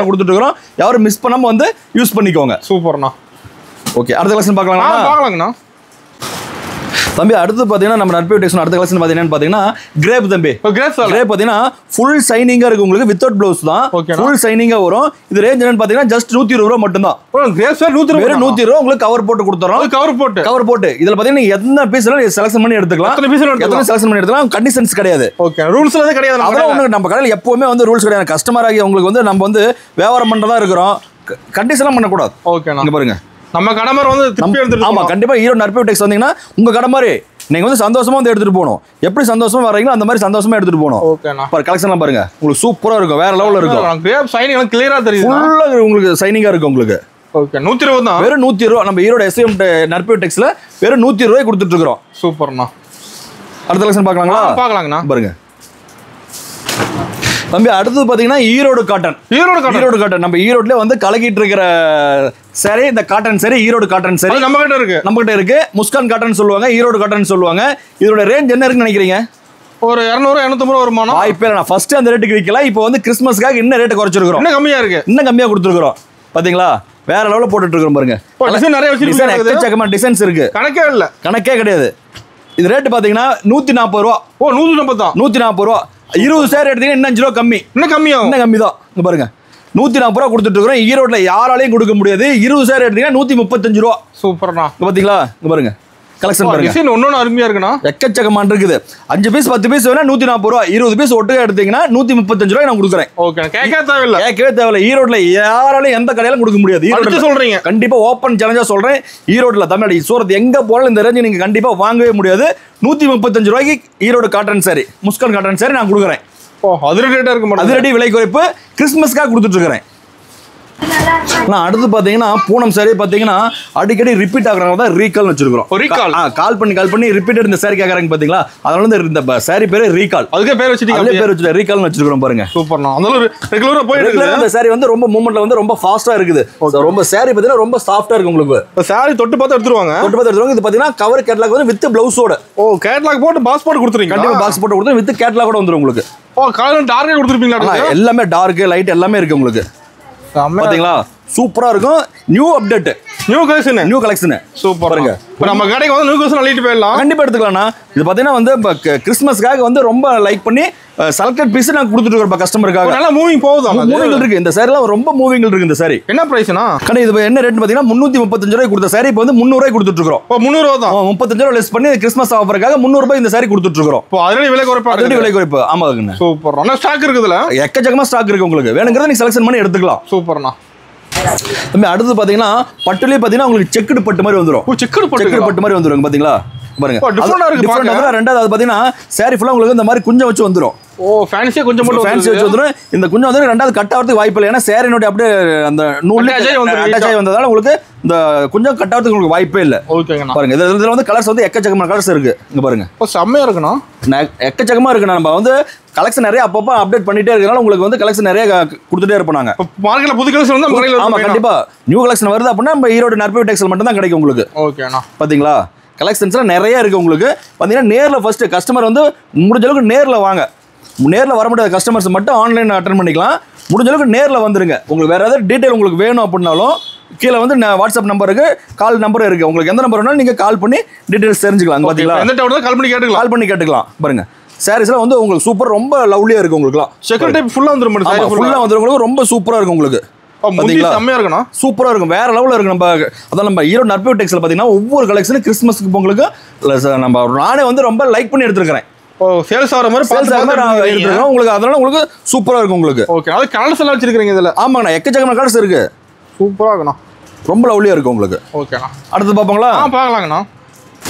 Speaker 1: கொடுத்துட்டு இருக்கோம். யாரும் மிஸ் பண்ணாம வந்து யூஸ் பண்ணிக்கோங்க.
Speaker 2: சூப்பர்ண்ணா.
Speaker 1: ஓகே, அடுத்த கலெக்ஷன்
Speaker 2: பார்க்கலாங்கண்ணா.
Speaker 1: தம்பி அடுத்து பார்த்தீங்கன்னா நம்ம நற்பவி டெக்ஸ் அடுத்த கலெக்ஷன் பார்த்தீங்கன்னா கிரேப் தம்பி. கிரேப் பார்த்தீங்கன்னா ஃபுல் ஷைனிங்காக இருக்கு உங்களுக்கு. வித்தவுட் ப்ளவுஸ் தான் ஃபுல் ஷைனிங்காக வரும். இது ரேஞ்ச் என்னன்னு பார்த்தீங்கன்னா ஜஸ்ட் 120 ரூபா மட்டும் தான்.
Speaker 2: கிரேப் 120
Speaker 1: ரூபா உங்களுக்கு கவர் போட்டு கொடுத்துறோம். கவர் போட்டு இதில் பார்த்தீங்கன்னா எத்தனை பீஸ் செலக்ஷன் பண்ணி எடுத்துக்கலாம். எத்தனை செலக்ஷன் பண்ணி எடுத்துக்கலாம். கண்டிஷன்ஸ் கிடையாது.
Speaker 2: ஓகே, ரூல்ஸ் கிடையாது.
Speaker 1: அதான் நம்ம கடையில் எப்பவுமே வந்து ரூல்ஸ் கிடையாது. கஸ்டமர் ஆகி உங்களுக்கு வந்து நம்ம வந்து வியாபாரம் பண்ணுறதா இருக்கிறோம். கண்டிஷன்லாம் பண்ணக்கூடாது.
Speaker 2: ஓகே,
Speaker 1: இங்க பாருங்க
Speaker 2: நம்ம கடை மாதிரி வந்து திருப்பி எடுத்துட்டு.
Speaker 1: ஆமா, கண்டிப்பா ஈரோடு நற்பவி டெக்ஸ் வந்தீங்கன்னா உங்க கடை மாதிரி நீங்க வந்து சந்தோஷமா வந்து எடுத்துட்டு போகணும். எப்படி சந்தோஷமா வரீங்களோ அந்த மாதிரி சந்தோஷமா எடுத்துட்டு போகணும்.
Speaker 2: ஓகேண்ணா.
Speaker 1: கலெக்ஷன்லாம் பாருங்க, உங்களுக்கு சூப்பரா இருக்கும். வேற லெவல்ல இருக்கும்.
Speaker 2: கிரேப் ஷைனிங் கிளியரா தெரியுது.
Speaker 1: ஃபுல்லா உங்களுக்கு ஷைனிங்கா இருக்கும் உங்களுக்கு.
Speaker 2: ஓகே, 120 தான்.
Speaker 1: வெறும் 120 ரூபா. நம்ம ஈரோடு எஸ்எம் நற்பவி டெக்ஸ்ல வெறும் 120 ரூபாய் கொடுத்துட்டு இருக்கோம்.
Speaker 2: சூப்பர்ண்ணா.
Speaker 1: அடுத்த கலெக்ஷன் பார்க்கலாங்களா?
Speaker 2: பார்க்கலாங்கண்ணா.
Speaker 1: பாருங்க தம்பி, அடுத்தது பாத்தீங்கன்னா ஈரோடு காட்டன். ஈரோடு காட்டன் நம்ம ஈரோட்ல வந்து கலக்கிட்டு இருக்கிற சரி, இந்த காட்டன் சரி, ஈரோடு காட்டன் சரி நம்ம கிட்ட இருக்கு. முஸ்கான் காட்டன் சொல்லுவாங்க, ஈரோடு காட்டன் சொல்லுவாங்க. இதோட ரேஞ்ச் என்ன இருக்குன்னு நினைக்கிறீங்க?
Speaker 2: ஒரு 200 250 வருமானம்.
Speaker 1: வாய்ப்பே நான் ஃபர்ஸ்ட் அந்த ரேட்டுக்கு விற்கலாம். இப்போ வந்து கிறிஸ்மஸ்க்காக இன்னும் ரேட் குறைச்சிருக்கிறோம்.
Speaker 2: இன்னும் கம்மியா இருக்கு.
Speaker 1: இன்னும் கம்மியா கொடுத்துருக்கோம். பாத்தீங்களா, வேற லெவல்ல போட்டுட்டு இருக்கோம் பாருங்க.
Speaker 2: டிசைன் நிறைய வச்சிருக்காங்க.
Speaker 1: எக்கச்சக்கமான டிசைன்ஸ் இருக்கு. கணக்கே கிடையாது. இது ரேட் பாத்தீங்கன்னா 140 ரூபா.
Speaker 2: 140 தான்.
Speaker 1: 140 ரூபா. 20 சேர் எடுத்தீங்கன்னா இன்னும் 5 ரூபா கம்மி. இன்னும் கம்மி தான். இங்க பாருங்க 140 ரூபா கொடுத்துட்டு இருக்கிறோம். ஈரோட்ல யாராலையும் கொடுக்க முடியாது. 20 சேர் எடுத்தீங்கன்னா 135 ரூபா.
Speaker 2: சூப்பர்ண்ணா.
Speaker 1: பாத்தீங்களா, இங்க பாருங்க கலெக்ஷன் பாருங்க.
Speaker 2: டிசைன் ஒண்ணு அருமையா இருக்குண்ணா.
Speaker 1: எக்கச்சக்கமான இருக்குது. 5 பீஸ் 10 பீஸ் வேணா 140 ரூபா. 20 பீஸ் ஒட்டுக்கா எடுத்தீங்கன்னா 135 ரூபாய் நான் கொடுக்குறேன்.
Speaker 2: ஓகே, கேட்கவே தேவையில்ல.
Speaker 1: ஈரோட்ல யாராலையும் எந்த கடையிலும் கொடுக்க முடியாது. ஈரோட்ல
Speaker 2: சொல்றீங்க.
Speaker 1: கண்டிப்பா ஓப்பன் சேலஞ்சா சொல்றேன். ஈரோட்ல தமிழ்நாடு சூரத் எங்க போனாலும் இந்த ரேஞ்ச் நீங்க கண்டிப்பா வாங்கவே முடியாது. 135 ரூபாய்க்கு Erode cotton sorry, Muskan cotton sorry நான் கொடுக்குறேன். அதிரடி விலை குறைப்பு கிறிஸ்மஸ்க்காக கொடுத்துட்டு இருக்கிறேன். அடுத்து பாத்தீங்கன்னா பூனம் சாரி பாத்தீங்கன்னா அடிக்கடி ரிப்பீட் ஆகுறாங்க தான் ரீகால் வச்சிருக்கோம். கால் பண்ணி ரிப்பீட்டட் இந்த சாரி கேக்குறாங்க பாத்தீங்களா, அதனால இந்த சாரி பேரு ரீகால். அதுக்கு பேர் வச்சிருக்கோம். ரீகால் வச்சிருக்கோம் பாருங்க.
Speaker 2: சூப்பர்ண்ணா. ரெகுலரா போயிட்டு
Speaker 1: இந்த சாரி வந்து ரொம்ப மூவ்மெண்ட்ல வந்து ரொம்ப ஃபாஸ்டா இருக்குது. ரொம்ப சாரி பாத்தீங்கன்னா ரொம்ப சாஃப்ட்டா இருக்கு உங்களுக்கு.
Speaker 2: சாரி தொட்டு பார்த்து எடுத்துருவாங்க.
Speaker 1: இது பாத்தீங்கன்னா கவர் கேட்லாக் வந்து வித் பிளவுஸோட.
Speaker 2: கேட்லாக் போட்டு பாஸ்போர்ட் கொடுத்துறீங்க.
Speaker 1: கண்டிப்பா பாக்ஸ் போட்டு கொடுத்து வித் கேட்லாக் வந்துரும் உங்களுக்கு.
Speaker 2: கலர் டார்க்கா கொடுத்துருப்பீங்களா?
Speaker 1: எல்லாமே டார்க் லைட் எல்லாமே இருக்கு உங்களுக்கு. பாத்தீங்களா, சூப்பரா இருக்கும். நியூ அப்டேட், நியூ கலெக்ஷன் சூப்பரா இருக்கு.
Speaker 2: நம்ம கடைக்கு வந்து நியூ கலெக்ஷன் அள்ளிட்டு போயிடலாம்.
Speaker 1: கண்டிப்பா எடுத்துக்கலாம்ண்ணா. இது பாத்தீங்கன்னா வந்து கிறிஸ்மஸ்க்காக வந்து ரொம்ப லைக் பண்ணி செலக்டட் பீஸ் நான் கொடுத்துட்டு இருக்கோம் கஸ்டமருக்காக.
Speaker 2: நல்லா மூவிங் போகுது.
Speaker 1: மூவிங் இருக்கு. இந்த சாரிலாம் ரொம்ப மூவிங் இருக்கு. இந்த சாரி
Speaker 2: என்ன பிரைஸ்னா?
Speaker 1: கடை இது என்ன ரேட் பாத்தீங்கன்னா 335 ரூபாய் கொடுத்த சாரி இப்போ வந்து 300 ரூபாய் கொடுத்துட்டு இருக்கோம்.
Speaker 2: 300 ரூபாய் தான்.
Speaker 1: 35 ரூபாய் லெஸ் பண்ணி கிறிஸ்மஸ் ஆஃபருக்காக 300 ரூபாய் இந்த சாரி கொடுத்துட்டு இருக்கோம்.
Speaker 2: அதிரடி விலை குறைப்பு.
Speaker 1: ஆமாங்க.
Speaker 2: சூப்பர். ஆனா ஸ்டாக் இருக்குதுல
Speaker 1: எக்கச்சக்கமா ஸ்டாக் இருக்கு உங்களுக்கு. வேணுங்கிறத நீங்க செலக்ஷன் பண்ணி எடுத்துக்கலாம்.
Speaker 2: சூப்பர்ண்ணா.
Speaker 1: அடுத்து பாத்தீங்கன்னா பட்டுலயே பாத்தீங்கன்னா உங்களுக்கு செக்குடு பட்டு மாதிரி வந்துரும்.
Speaker 2: செக்குடு பட்டு
Speaker 1: மாதிரி வந்துரும் பாத்தீங்களா பாருங்க. ரெண்டாவது அது பாத்தீங்கன்னா சாரி ஃபுல்லா உங்களுக்கு இந்த மாதிரி குஞ்சம் வச்சு வந்துரும்.
Speaker 2: ஃபேன்சியா கொஞ்சம் மட்டும்
Speaker 1: ஃபேன்சி வச்சு வந்துரும். இந்த குஞ்சம் வந்து ரெண்டாவது கட் ஆகிறதுக்கு வாய்ப்பு இல்லை. ஏன்னா சாரினோட அப்படியே அந்த நூல் அட்டாச் ஆகி வந்ததால உங்களுக்கு இந்த குஞ்சம் கட் ஆகிறதுக்கு உங்களுக்கு வாய்ப்பே இல்லை. பாருங்க இதுல வந்து கலர்ஸ் வந்து எக்கச்சக்கமான கலர்ஸ் இருக்கு. இங்க பாருங்க
Speaker 2: செம்மையா இருக்கணும்.
Speaker 1: எக்கச்சக்கமா இருக்கு. நம்ம வந்து கலெக்ஷன் நிறைய அப்பப்போ அப்டேட் பண்ணிட்டே இருக்கனால உங்களுக்கு வந்து கலெக்ஷன் நிறைய கொடுத்துட்டே இருப்போம் நாங்க.
Speaker 2: மார்க்கெட்ல புது கலெக்ஷன் வந்து
Speaker 1: ஆமா கண்டிப்பா நியூ கலெக்ஷன் வருது அப்படின்னா நம்ம ஈரோடு நற்பவி டெக்ஸ்டைல் மட்டும் தான் கிடைக்கும் உங்களுக்கு.
Speaker 2: ஓகேண்ணா.
Speaker 1: பாத்தீங்களா கலெக்ஷன்ஸ்லாம் நிறைய இருக்கு உங்களுக்கு. பாத்தீங்கன்னா நேரில் ஃபர்ஸ்ட் கஸ்டமர் வந்து முடிஞ்ச அளவுக்கு நேரில் வாங்க. நேரில் வர முடியாத கஸ்டமர்ஸ் மட்டும் ஆன்லைன் அட்டன் பண்ணிக்கலாம். முடிஞ்ச அளவுக்கு நேரில் வந்துருங்க. உங்களுக்கு வேற ஏதாவது டீட்டெயில் உங்களுக்கு வேணும் அப்படின்னாலும் கீழே வந்து வாட்ஸ்அப் நம்பருக்கு கால் நம்பரும் இருக்கு. உங்களுக்கு எந்த நம்பர் வேணாலும் நீங்க கால் பண்ணி டீட்டெயில்ஸ் தெரிஞ்சுக்கலாம். பாத்தீங்களா
Speaker 2: எந்த டவுட் கால் பண்ணி கேட்டுக்கலாம்.
Speaker 1: பாருங்க சாரீஸ்லாம் வந்து உங்களுக்கு சூப்பர் ரொம்ப லவ்லியா இருக்கு. உங்களுக்குலாம்
Speaker 2: செகண்ட் டைப் ஃபுல்லா வந்துரும்.
Speaker 1: ஃபுல்லா வந்துரும். உங்களுக்கு ரொம்ப சூப்பரா இருக்கும் உங்களுக்கு. சூப்பரா இருக்கும். வேற லெவல்ல இருக்கு. நம்ம அதான் நம்ம ஈரோடு நற்பவி டெக்ஸ்டைல் பாத்தீங்கன்னா ஒவ்வொரு கலெக்ஷனும் கிறிஸ்மஸ்க்கு பொங்கலுக்கு நம்ம நானே வந்து ரொம்ப லைக் பண்ணி எடுத்துருக்கேன்.
Speaker 2: சேல்ஸ் ஆகிற மாதிரி
Speaker 1: எடுத்துருக்கோம் உங்களுக்கு. அதனால உங்களுக்கு சூப்பரா இருக்கும் உங்களுக்கு.
Speaker 2: ஓகே, அது கலர்ஸ் எல்லாம் வச்சிருக்கீங்க இதுல?
Speaker 1: ஆமாங்கண்ணா, எக்கச்சக்கமான கலர்ஸ் இருக்கு.
Speaker 2: சூப்பரா இருக்குண்ணா.
Speaker 1: ரொம்ப லவ்லியா இருக்கும் உங்களுக்கு.
Speaker 2: ஓகேண்ணா.
Speaker 1: அடுத்து பாப்பாங்களா?
Speaker 2: பார்க்கலாங்கண்ணா.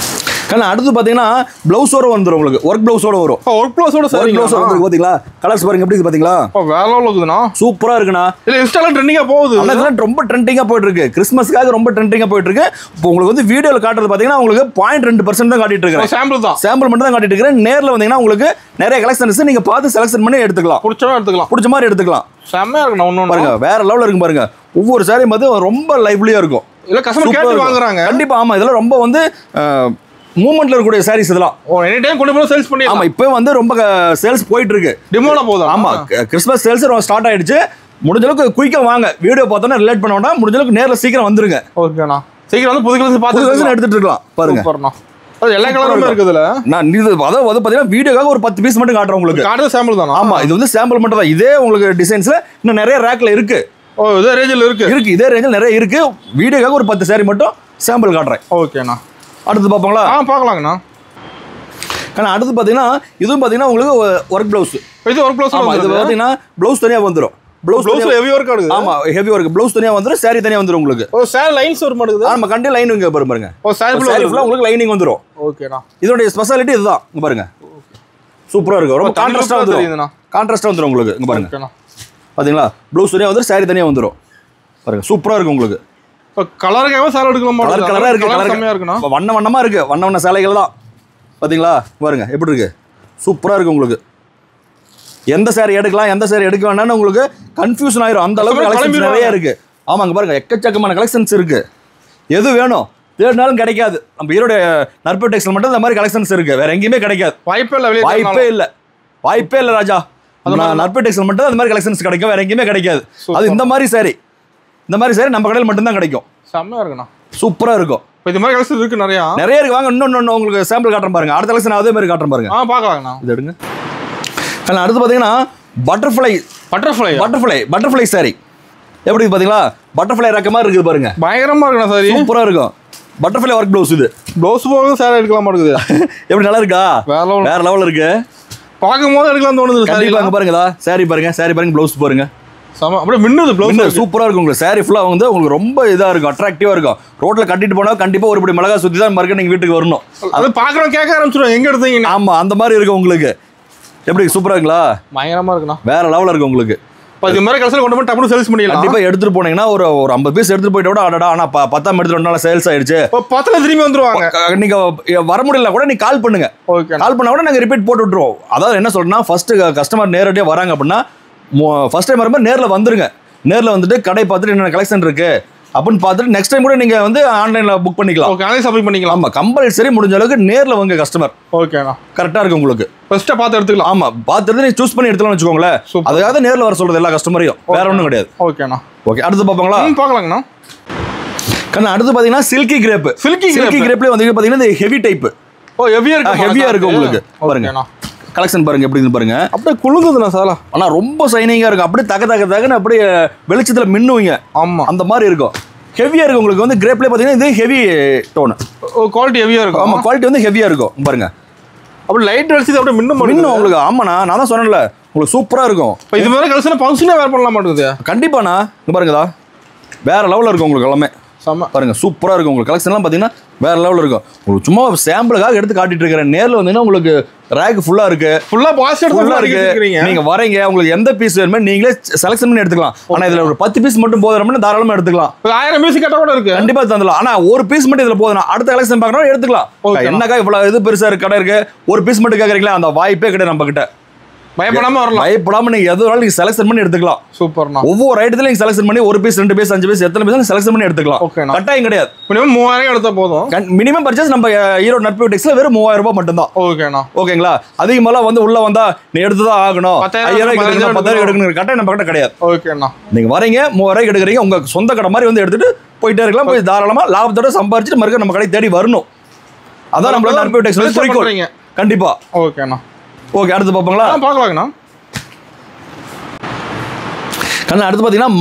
Speaker 1: அடுத்து பாத்தீங்கன்னா பிளவுஸோட வந்துரும் உங்களுக்கு, ஒர்க் பிளவுஸோட வரும்.
Speaker 2: ஒர்க் பிளவுஸோட சரி
Speaker 1: பிளவுஸ் வந்து பாத்தீங்களா, கலர்ஸ் பாருங்க எப்படி இருக்கு பாத்தீங்களா,
Speaker 2: வேற லெவல்ல இருக்குதுண்ணா.
Speaker 1: சூப்பரா இருக்குண்ணா.
Speaker 2: இல்ல இன்ஸ்டால ட்ரெண்டிங்கா போகுது.
Speaker 1: அதெல்லாம் ரொம்ப ட்ரெண்டிங்கா போயிட்டு இருக்கு, கிறிஸ்மஸ்க்காக ரொம்ப ட்ரெண்டிங்கா போயிட்டு இருக்கு. இப்போ உங்களுக்கு வந்து வீடியோல காட்டுறது பாத்தீங்கன்னா உங்களுக்கு 0.2% தான் காட்டிட்டு இருக்கேன்.
Speaker 2: சாம்பிள் தான்,
Speaker 1: சாம்பிள் மட்டும் தான் காட்டிட்டு இருக்கேன். நேர்ல வந்தீங்கன்னா உங்களுக்கு நிறைய கலெக்ஷன்ஸ் நீங்க பார்த்து செலக்ஷன் பண்ணி எடுத்துக்கலாம், பிடிச்ச மாதிரி எடுத்துக்கலாம்.
Speaker 2: செம்மையா இருக்கு. ஒண்ணு
Speaker 1: பாருங்க வேற லெவல்ல இருக்கு பாருங்க. ஒவ்வொரு சாரி வந்து ரொம்ப லைவ்லியா இருக்கும்.
Speaker 2: இல்ல கஸ்டமர் கேட்டு வாங்குறாங்க.
Speaker 1: கண்டிப்பா ஆமா, இதெல்லாம் ரொம்ப வந்து மூவ்மெண்ட்ல இருக்கக்கூடிய சாரீஸ் இதெல்லாம்.
Speaker 2: எனி டைம் கொண்டு போய் சேல்ஸ் பண்ணி.
Speaker 1: ஆமா இப்போ வந்து ரொம்ப சேல்ஸ் போயிட்டு இருக்கு,
Speaker 2: டிமோல போகுது.
Speaker 1: ஆமா கிறிஸ்மஸ் சேல்ஸ் ஸ்டார்ட் ஆயிடுச்சு. முடிஞ்ச அளவுக்கு குயிக்கா வாங்க, வீடியோ பார்த்தோன்னா ரிலேட் பண்ண வேண்டாம், முடிஞ்ச அளவுக்கு நேர்ல சீக்கிரம் வந்துருங்க.
Speaker 2: ஓகேண்ணா, சீக்கிரம் வந்து புது கலர்ஸ் பார்த்து
Speaker 1: எடுத்துட்டு இருக்கலாம். பாருங்க
Speaker 2: எல்லா கலருமே இருக்குதுல.
Speaker 1: நான் இது அதாவது பாத்தீங்கன்னா வீடியோக்காக ஒரு 10 பீஸ் மட்டும் காட்டுறேன் உங்களுக்கு.
Speaker 2: காட்டுறது சாம்பிள் தானா?
Speaker 1: ஆமா இது வந்து சாம்பிள் மட்டும் தான். இதே உங்களுக்கு டிசைன்ஸ்ல இன்னும் நிறைய ரேக்ல இருக்கு.
Speaker 2: இதே ரேஞ்சில் இருக்கு,
Speaker 1: இதே ரேஞ்சில் நிறைய இருக்கு. வீடியோக்காக ஒரு 10 சாரி மட்டும் சாம்பிள் காட்டுறேன்.
Speaker 2: ஓகேண்ணா,
Speaker 1: அடுத்து பார்ப்போங்களா?
Speaker 2: பார்க்கலாங்கண்ணா.
Speaker 1: அடுத்து பாத்தீங்கன்னா இதுவும் பாத்தீங்கன்னா உங்களுக்கு ஒர்க் பிளவுஸ்.
Speaker 2: இது ஒர்க் பிளவுஸ்.
Speaker 1: ஆமா இது பாத்தீங்கன்னா பிளவுஸ் தனியா வந்துரும். பிளவுஸ்
Speaker 2: ஹெவி ஒர்க் ஆகுது.
Speaker 1: ஆமா ஹெவி ஒர்க். பிளவுஸ் தனியா வந்துரும், சாரி தனியா வந்துரும் உங்களுக்கு.
Speaker 2: சாரி லைன்ஸ் வர மாட்டேங்குது.
Speaker 1: ஆமா கண்டி லைன் இங்க பாருங்க.
Speaker 2: சாரி
Speaker 1: ஃபுல்லா உங்களுக்கு லைனிங் வந்துரும்.
Speaker 2: ஓகேண்ணா,
Speaker 1: இதோட ஸ்பெஷாலிட்டி இதுதான். இங்க பாருங்க சூப்பரா இருக்கு, ரொம்ப கான்ட்ராஸ்டா வந்துரும். கான்ட்ராஸ்டா வந்துரும் உங்களுக்கு. இங்க பாருங்க பாத்தீங்களா, பிளவுஸ் தனியா வந்துரும், சாரி தனியா வந்துரும். பாருங்க சூப்பரா இருக்கு உங்களுக்கு.
Speaker 2: கலருக்காக சாரி எடுக்கலாம்.
Speaker 1: கலரா இருக்கு,
Speaker 2: கலர் கம்மியா இருக்குண்ணா.
Speaker 1: வண்ணமா இருக்கு, வண்ண சேலைகள் தான். பாத்தீங்களா பாருங்க எப்படி இருக்கு, சூப்பரா இருக்கு உங்களுக்கு. எந்த சாரி எடுக்கலாம் எந்த சாரி எடுக்க வேண்டாம்னு உங்களுக்கு கன்ஃபியூஷன் ஆயிரும், அந்த அளவுக்கு கலெக்ஷன்ஸ் நிறைய இருக்கு. ஆமாங்க பாருங்க எக்கச்சக்கமான கலெக்ஷன்ஸ் இருக்கு. எது வேணும் தேடினாலும் கிடைக்காது. நம்ம ஈரோடு நற்பு டெக்ஸ்டைல் மட்டும் இந்த மாதிரி கலெக்ஷன்ஸ் இருக்கு, வேற எங்கேயுமே கிடைக்காது. வாய்ப்பே இல்ல ராஜா. நற்பு டெக்ஸ்டைல் மட்டும் அந்த மாதிரி கலெக்ஷன்ஸ் கிடைக்கும், வேற எங்கேயுமே கிடைக்காது. அது இந்த மாதிரி சாரி நம்ம கடையில் மட்டும் தான் கிடைக்கும்.
Speaker 2: செம்மையா இருக்குண்ணா,
Speaker 1: சூப்பரா இருக்கும்.
Speaker 2: இது மாதிரி கலெக்ஷன் இருக்கு, நிறைய
Speaker 1: இருக்கு. வாங்க இன்னொன்னு உங்களுக்கு சாம்பிள் காட்டுறேன் பாருங்க. அடுத்த கலெக்ஷன் அதே மாதிரி காட்டுறேன் பாருங்க.
Speaker 2: பார்க்கலாங்கண்ணா.
Speaker 1: இது எடுங்க. அடுத்து பாத்தீங்கன்னா பட்டர்ஃப்ளை சாரி எப்படி பாத்தீங்களா, பட்டர்ஃப்ளை ரக்க மாதிரி இருக்குது பாருங்க.
Speaker 2: பயங்கரமா இருக்குண்ணா சாரி,
Speaker 1: சூப்பரா இருக்கும். Butterfly work blouse. இது
Speaker 2: பிளவுஸ் போக சாரி எடுக்கலாம் இருக்குது.
Speaker 1: எப்படி நல்லா இருக்கா, வேற லெவல் இருக்கு.
Speaker 2: பார்க்கும்போது எடுக்கலாம் தோணுது.
Speaker 1: கண்டிப்பா பாருங்க சாரி பாருங்க, சாரி பாருங்க, பிளவுஸ் பாருங்க.
Speaker 2: அப்படியே மின்னுது பிளவுஸ்.
Speaker 1: சூப்பரா இருக்கும் உங்களுக்கு. சாரி ஃபுல்லா வந்து உங்களுக்கு ரொம்ப இதா இருக்கும், அட்ராக்டிவா இருக்கும். ரோட்ல கட்டிட்டு போனா கண்டிப்பா ஒரு படி மிளகா சுத்தி தான் மறுக்க நீங்க வீட்டுக்கு வரணும்.
Speaker 2: அது பாக்குறோம் கேட்க ஆரம்பிச்சிடும் எங்க எடுத்தீங்க.
Speaker 1: ஆமா அந்த மாதிரி இருக்கும் உங்களுக்கு. எப்படி சூப்பரா இருக்குங்களா,
Speaker 2: பயங்கரமா இருக்குண்ணா,
Speaker 1: வேற லெவல்ல இருக்கு உங்களுக்கு.
Speaker 2: இது மாதிரி கலெக்ஷன் கொண்டு போய் டப்புனு சேல்ஸ் பண்ணிடலாம்.
Speaker 1: கண்டிப்பா எடுத்துட்டு போனீங்கன்னா ஒரு 50 பீஸ் எடுத்துட்டு போயிட்டு கூட அடடா ஆனா 10 எடுத்துட்டு 2 நாள் சேல்ஸ் ஆயிடுச்சு
Speaker 2: 10ல திரும்பி வந்துருவாங்க.
Speaker 1: நீங்க வர முடியல கூட நீங்க கால் பண்ணுங்க. கால் பண்ணா கூட நாங்க ரிப்பீட் போட்டு விட்டுருவோம். அதாவது என்ன சொல்றேன்னா ஃபர்ஸ்ட் கஸ்டமர் நேரடியா வராங்க அப்படின்னா ஃபர்ஸ்ட் டைம் வரும்போது நேர்ல வந்துருங்க. நேர்ல வந்துட்டு கடை பார்த்துட்டு என்னென்ன கலெக்ஷன் இருக்கு அப்படின்னு பார்த்துட்டு நெக்ஸ்ட் டைம் கூட நீங்க வந்து ஆன்லைன்ல புக் பண்ணிக்கலாம்.
Speaker 2: ஓகே, ஆன்லைன் ஷாப்பிங் பண்ணிக்கலாம்.
Speaker 1: ஆமா கம்பல்சரி முடிஞ்ச அளவுக்கு நேர்ல வாங்க கஸ்டமர்.
Speaker 2: ஓகேண்ணா,
Speaker 1: கரெக்டா இருக்கு உங்களுக்கு.
Speaker 2: ஃபர்ஸ்ட் பார்த்து எடுத்துக்கலாம்.
Speaker 1: ஆமா பார்த்துட்டு நீங்க சூஸ் பண்ணி எடுத்துக்கலாம்னு வச்சுக்கோங்களேன். அதுக்காக நேர்ல வர சொல்றது எல்லா கஸ்டமரையும், வேற ஒன்றும் கிடையாது.
Speaker 2: ஓகேண்ணா,
Speaker 1: ஓகே அடுத்து பார்ப்பாங்களா?
Speaker 2: பார்க்கலாங்கண்ணா.
Speaker 1: அடுத்து பாத்தீங்கன்னா சில்கி கிரேப்ல வந்து பாத்தீங்கன்னா இந்த ஹெவி டைப். ஹெவியா இருக்கு உங்களுக்கு. பாருங்க கலெக்ஷன் பாருங்க எப்படி இருக்கு பாருங்க.
Speaker 2: அப்படியே குளுங்குதுண்ணா சாலா.
Speaker 1: ஆனா ரொம்ப சைனிங்கா இருக்கும், அப்படியே தகன்னு அப்படியே வெளிச்சத்துல மின்னுவீங்க.
Speaker 2: ஆமா அந்த
Speaker 1: மாதிரி இருக்கும். ஹெவியா இருக்கு உங்களுக்கு. வந்து கிரேப்ல பாத்தீங்கன்னா இது ஹெவி டோன்,
Speaker 2: குவாலிட்டி ஹெவியா இருக்கும்.
Speaker 1: ஆமா குவாலிட்டி வந்து ஹெவியா இருக்கும் பாருங்க.
Speaker 2: அப்படி லைட் அடிச்சு அப்படியே மின்னும்
Speaker 1: உங்களுக்கு. ஆமாண்ணா நான் தான் சொன்னேன்ல உங்களுக்கு சூப்பரா இருக்கும்.
Speaker 2: இது மாதிரி கலெக்ஷன் ஃபங்க்ஷனே வேர் பண்ணலாம் மாட்டேங்குது.
Speaker 1: கண்டிப்பாண்ணா இங்க பாருங்கதா வேற லெவல்ல இருக்கும் உங்களுக்கு எல்லாமே. பாருங்க சூப்பரா இருக்கும் உங்களுக்கு. கலெக்ஷன்லாம் பாத்தீங்கன்னா வேற லெவல்ல இருக்கும். உங்களுக்கு சும்மா சாம்பிளுக்காக எடுத்து காட்டிட்டு இருக்கிறேன். நேர்ல வந்தீங்கன்னா உங்களுக்கு ரேக் ஃபுல்லா இருக்கு, ஃபுல்லா இருக்கு. நீங்க வரீங்க உங்களுக்கு எந்த பீஸ் வேணுமோ நீங்களே செலக்ஷன் பண்ணி எடுத்துக்கலாம். ஆனா இதுல ஒரு 10 பீஸ் மட்டும் போதும் தாராளமா எடுத்துக்கலாம்.
Speaker 2: 1000 பீஸ் கட்ட கூட இருக்கு,
Speaker 1: கண்டிப்பா தந்துடலாம். ஆனா ஒரு பீஸ் மட்டும் இதுல போதும், அடுத்த கலெக்ஷன் பார்க்கணும் எடுத்துக்கலாம். என்னக்கா இவ்வளவு இது பெருசா இருக்கு கடை இருக்கு, ஒரு பீஸ் மட்டும் கேக்குறீங்களா, அந்த வாய்ப்பே கிடையாது நம்ம கிட்ட.
Speaker 2: பயப்படாம வரலாம்,
Speaker 1: பயப்படாம நீங்க எது வேணாலும் நீங்க செலக்ஷன் பண்ணி எடுத்துக்கலாம்.
Speaker 2: சூப்பர்ண்ணா.
Speaker 1: ஒவ்வொரு ஐட்டத்துல நீங்க செலக்ஷன் பண்ணி ஒரு பீஸ் 2 பீஸ் 5 பீஸ் எத்தனை பீஸ் செலக்ஷன் பண்ணி எடுத்துக்கலாம். கட்டாயம் கிடையாது.
Speaker 2: மினிமம் 3000 எடுத்தா போதும்.
Speaker 1: மினிமம் பர்ச்சேஸ் நம்ம ஈரோடு நற்பு டெக்ஸ்டைல்ல வெறும் 3000 ரூபாய் மட்டும் தான்.
Speaker 2: ஓகேண்ணா,
Speaker 1: ஓகேங்களா. அதிகமாலாம் வந்து உள்ள வந்தா நீ எடுத்துதான் ஆகணும், 10,000 எடுக்கணும் கட்டாயம் நம்ம கிட்ட கிடையாது.
Speaker 2: ஓகேண்ணா,
Speaker 1: நீங்க வரீங்க 3000 எடுக்கிறீங்க, உங்க சொந்த கடை மாதிரி வந்து எடுத்துட்டு போயிட்டே இருக்கலாம். போய் தாராளமா லாபத்தோட சம்பாரிச்சுட்டு மறுக்க நம்ம கடை தேடி வரணும். அதான் நம்மளோட நற்பு டெக்ஸ்டைல் குறிக்கோள். கண்டிப்பா.
Speaker 2: ஓகேண்ணா.
Speaker 1: ஓகே அடுத்து பார்ப்போங்களா?
Speaker 2: பார்க்கலாங்கண்ணா.
Speaker 1: அடுத்து பாத்தீங்கன்னா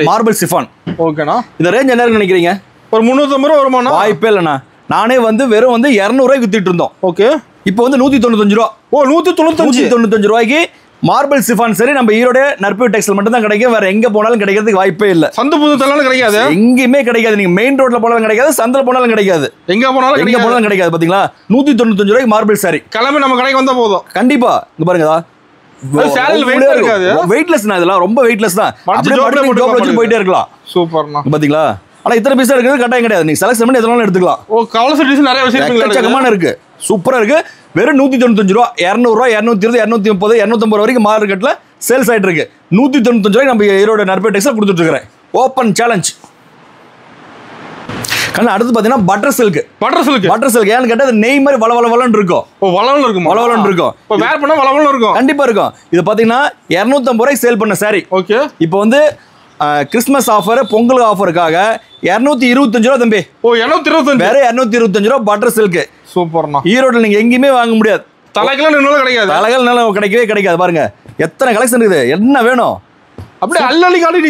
Speaker 1: மார்பிள் சிஃபான்.
Speaker 2: ஓகேண்ணா.
Speaker 1: இந்த ரேஞ்ச் என்ன நினைக்கிறீங்க?
Speaker 2: ஒரு 350 ரூபா வருமானா?
Speaker 1: வாய்ப்பே இல்லைண்ணா. நானே வந்து வெறும் வந்து 200 ரூபாய்க்கு வித்துட்டு இருந்தோம்.
Speaker 2: ஓகே,
Speaker 1: இப்போ வந்து 195 ரூபா.
Speaker 2: 195
Speaker 1: ரூபாய்க்கு மார்பிள் சிஃபான் சரி நம்ம ஈரோடு நற்பவி டெக்ஸ்டைல் மட்டும் தான் கிடைக்கும், வேற எங்க போனாலும் கிடைக்கிறதுக்கு வாய்ப்பே இல்ல.
Speaker 2: சந்து புதுத்தெல்லாம் கிடைக்காது,
Speaker 1: எங்கேயுமே கிடைக்காது. நீங்க மெயின் ரோட்ல போனாலும் கிடைக்காது, சந்தில போனாலும் கிடைக்காது, எங்க போனாலும் கிடைக்காது. பாத்தீங்களா 195 ரூபாய்க்கு மார்பிள் சாரி கிளம்பி நம்ம கடைக்கு வந்தா போதும். கண்டிப்பா இங்க பாருங்க, வெயிட்லெஸ் இதெல்லாம் ரொம்ப வெயிட்லெஸ் தான், போயிட்டே இருக்கலாம். சூப்பர்ண்ணா. பாத்தீங்களா ஆனா இத்தனை பீஸா இருக்குது கட்டாயம் கிடையாது, நீங்க செலக்ட் பண்ணி எதனாலும் எடுத்துக்கலாம். ஓ கலர் டிசைன் நிறைய விஷயம் இருக்கு, சூப்பரா இருக்கு. வெறும் 195 ரூபா, 200 ரூபா, 220, 230, 250 வரைக்கும் மார்க்கெட்ல சேல்ஸ் ஆயிட்டு இருக்கு. 195 ரூபாய்க்கு நம்ம ஈரோடு நற்பவி டெக்ஸ்டைல் கொடுத்துட்டு இருக்கிறேன். Open challenge. அடுத்து பாத்தீங்கன்னா பட்டர் சில்க் ஏன்னு கேட்டா நெய் மாதிரி வளவளன்னு இருக்கும். வளவளன்னு இருக்கும், வேர் பண்ணா வளவளன்னு இருக்கும். கண்டிப்பா இருக்கும். இது பாத்தீங்கன்னா 250 ரூபாய்க்கு சேல் பண்ண சாரி. ஓகே, இப்போ வந்து கிறிஸ்மஸ் ஆஃபர், பொங்கல் ஆஃபருக்காக 225 ரூபா தம்பி. ஓ 225, வேற 225 ரூபா பட்டர் சில்க். சூப்பர்ண்ணா. ஈரோட்ல நீங்க எங்கேயுமே வாங்க முடியாது. தலைகள் கிடைக்காது, தலைகள் கிடைக்கவே கிடைக்காது. பாருங்க எத்தனை கலெக்ஷன் இருக்குது, என்ன வேணும் அப்படியே அள்ளி காட்டிட்டு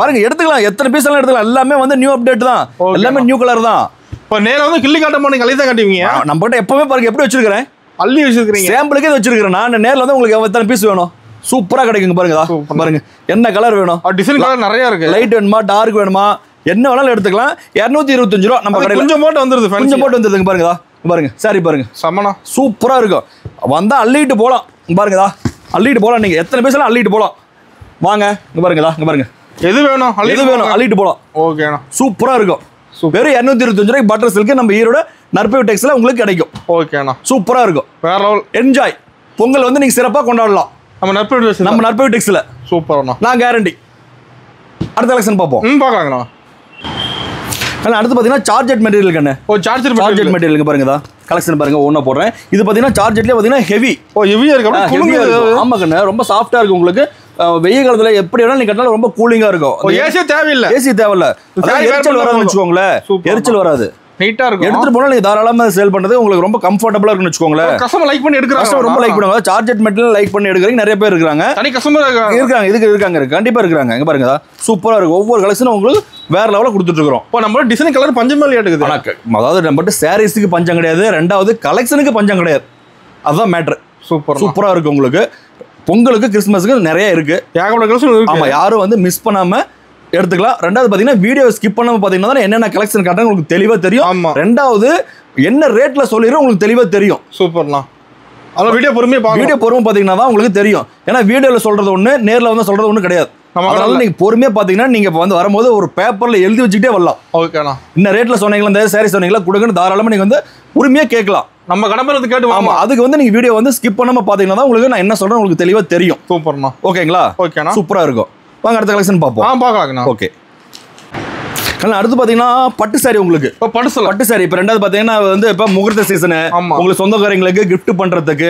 Speaker 1: பாருங்க, எடுத்துக்கலாம். எத்தனை பீஸ் எல்லாம் எடுத்துக்கலாம். எல்லாமே வந்து நியூ அப்டேட் தான், எல்லாமே நியூ கலர் தான். இப்போ நேரா வந்து கிள்ளி காட்ட போன கலி தான் காட்டுவீங்க. நம்ம கிட்ட எப்பவுமே பாருங்க எப்படி வச்சிருக்கிறேன், அள்ளி வச்சிருக்கீங்க. சாம்பிளுக்கே வச்சிருக்கிறேன் நான். நேரில் வந்து உங்களுக்கு எத்தனை பீஸ் வேணும் சூப்பரா கிடைக்குங்க. பாருங்க பாருங்க என்ன கலர் வேணும், டிசைன் கலர் நிறைய இருக்கு. லைட் வேணுமா, டார்க் வேணுமா, என்ன வேணாலும் எடுத்துக்கலாம். 225 ரூபா நம்ம கடையில் கொஞ்சம் போட்டு வந்துருது, கொஞ்சம் போட்டு வந்துருதுங்க. பாருங்கதா பாருங்க, சாரி பாருங்க சமனா சூப்பரா இருக்கும். வந்தா அள்ளிட்டு போலாம். பாருங்கதா அள்ளிட்டு போலாம், நீங்க எத்தனை பீஸ் எல்லாம் அள்ளிட்டு போலாம். வாங்க இங்க பாருங்கதா, இங்க பாருங்க எது வேணும் அள்ளிட்டு போலாம். ஓகேண்ணா, சூப்பரா இருக்கும். வெறும் 225 ரூபாய்க்கு பட்டர் சில்க் நம்ம ஈரோட நற்பவி டெக்ஸ்டைல்ல உங்களுக்கு கிடைக்கும். ஓகேண்ணா, சூப்பரா இருக்கும். வேற லெவல் என்ஜாய். பொங்கல் வந்து நீங்க சிறப்பா கொண்டாடலாம் நம்ம நற்பவி டெக்ஸ்டைல்ல. சூப்பர்ண்ணா, நான் கேரண்டி. அடுத்த கலெக்ஷன் பார்ப்போம். பார்க்கலாங்கண்ணா. அடுத்து பாத்தீங்கன்னா சார்ஜெட் மெட்டீரியல் கண்ணு. ஓ சார்ஜெட் மெட்டீரியல் பாருங்கதா கலெக்ஷன் பாருங்க, ஒண்ணா போடுறேன். இது பாத்தீங்கன்னா சார்ஜெட்லயே பாத்தீங்கன்னா ஹெவி. ஓ ஹெவியா இருக்கு. ஆமா கண்ணு, ரொம்ப சாஃப்டா இருக்கு. உங்களுக்கு வெயில் காலத்துல எப்படி வேணாலும் நீங்க கட்டினாலும் ரொம்ப கூலிங்கா இருக்கும். ஏசி தேவையில்லை, எரிச்சல் வராதுன்னு வச்சுக்கோங்களேன். எரிச்சல் வராது, நீட்டா இருக்கும். எடுத்துட்டு போனா நீங்க தாராளமா சேல் பண்றது உங்களுக்கு ரொம்ப கம்ஃபர்டபுளா இருக்குன்னு வச்சுக்கோங்களேன். கஸ்டமர் லைக் பண்ணி எடுக்கறாங்க, கஸ்டமர் ரொம்ப லைக் பண்ணுவாங்க. சார்ஜெட் மெட்டீரியல் லைக் பண்ணி எடுக்கறீங்க நிறைய பேர் இருக்காங்க. தனி கஸ்டமர் இருக்காங்க, இதுக்கு இருக்காங்க, கண்டிப்பா இருக்காங்க. இங்க பாருங்க சூப்பரா இருக்கு. ஒவ்வொரு கலெக்ஷனும் உங்களுக்கு வேற லெவல்ல கொடுத்துட்டு இருக்கோம். இப்போ நம்ம டிசைன் கலர் பஞ்சம் மேல எடுக்குது. அதாவது நம்ம சாரீஸ்க்கு பஞ்சம் கிடையாது, ரெண்டாவது கலெக்ஷனுக்கு பஞ்சம் கிடையாது. அதுதான் மேட்டர். சூப்பரா இருக்கு. உங்களுக்கு பொங்கலுக்கு கிறிஸ்மஸ்க்கு நிறைய இருக்கு, ஏகப்பட்ட கலெக்ஷன் இருக்கு. ஆமா, யாரும் வந்து மிஸ் பண்ணாம எடுத்துக்கலாம். ரெண்டாவது பாத்தீங்கன்னா வீடியோ ஸ்கிப் பண்ணாம பாத்தீங்கன்னா என்னென்ன கலெக்ஷன் காட்டுறாங்க உங்களுக்கு தெளிவா தெரியும். ரெண்டாவது என்ன ரேட்ல சொல்லிடுறோம் உங்களுக்கு தெளிவா தெரியும். சூப்பர்ண்ணா. அதான் வீடியோ பொறுமையா பாத்தீங்கன்னா தான் உங்களுக்கு தெரியும். ஏன்னா வீடியோல சொல்றது ஒண்ணு, நேர்ல வந்து சொல்றது ஒண்ணு கிடையாது. அதனால நீங்க பொறுமையா பாத்தீங்கன்னா நீங்க வந்து வரும்போது ஒரு பேப்பர்ல எழுதி வச்சுக்கிட்டே வரலாம். ஓகேண்ணா, இந்த ரேட்ல சொன்னீங்களா, இந்த சாரி சொன்னீங்களா கொடுங்கன்னு தாராளமா நீங்க வந்து உரிமையா கேட்கலாம். நம்ம கடமை கேட்டு. ஆமா, அதுக்கு வந்து நீங்க வீடியோ வந்து ஸ்கிப் பண்ணாம பாத்தீங்கன்னா தான் உங்களுக்கு நான் என்ன சொல்றேன் உங்களுக்கு தெளிவா தெரியும். சூப்பர்ண்ணா. ஓகேங்களா? ஓகேண்ணா, சூப்பரா இருக்கும். வாங்க அடுத்த கலெக்ஷன் பார்ப்போம். பார்க்கலாங்கண்ணா. ஓகே, அடுத்து பாத்தீங்கன்னா பட்டு சாரி. உங்களுக்கு பட்டு சாரி இப்போ ரெண்டாவது பாத்தீங்கன்னா வந்து இப்போ முகூர்த்த சீசனு, உங்களுக்கு சொந்தக்காரங்களுக்கு கிஃப்ட் பண்றதுக்கு,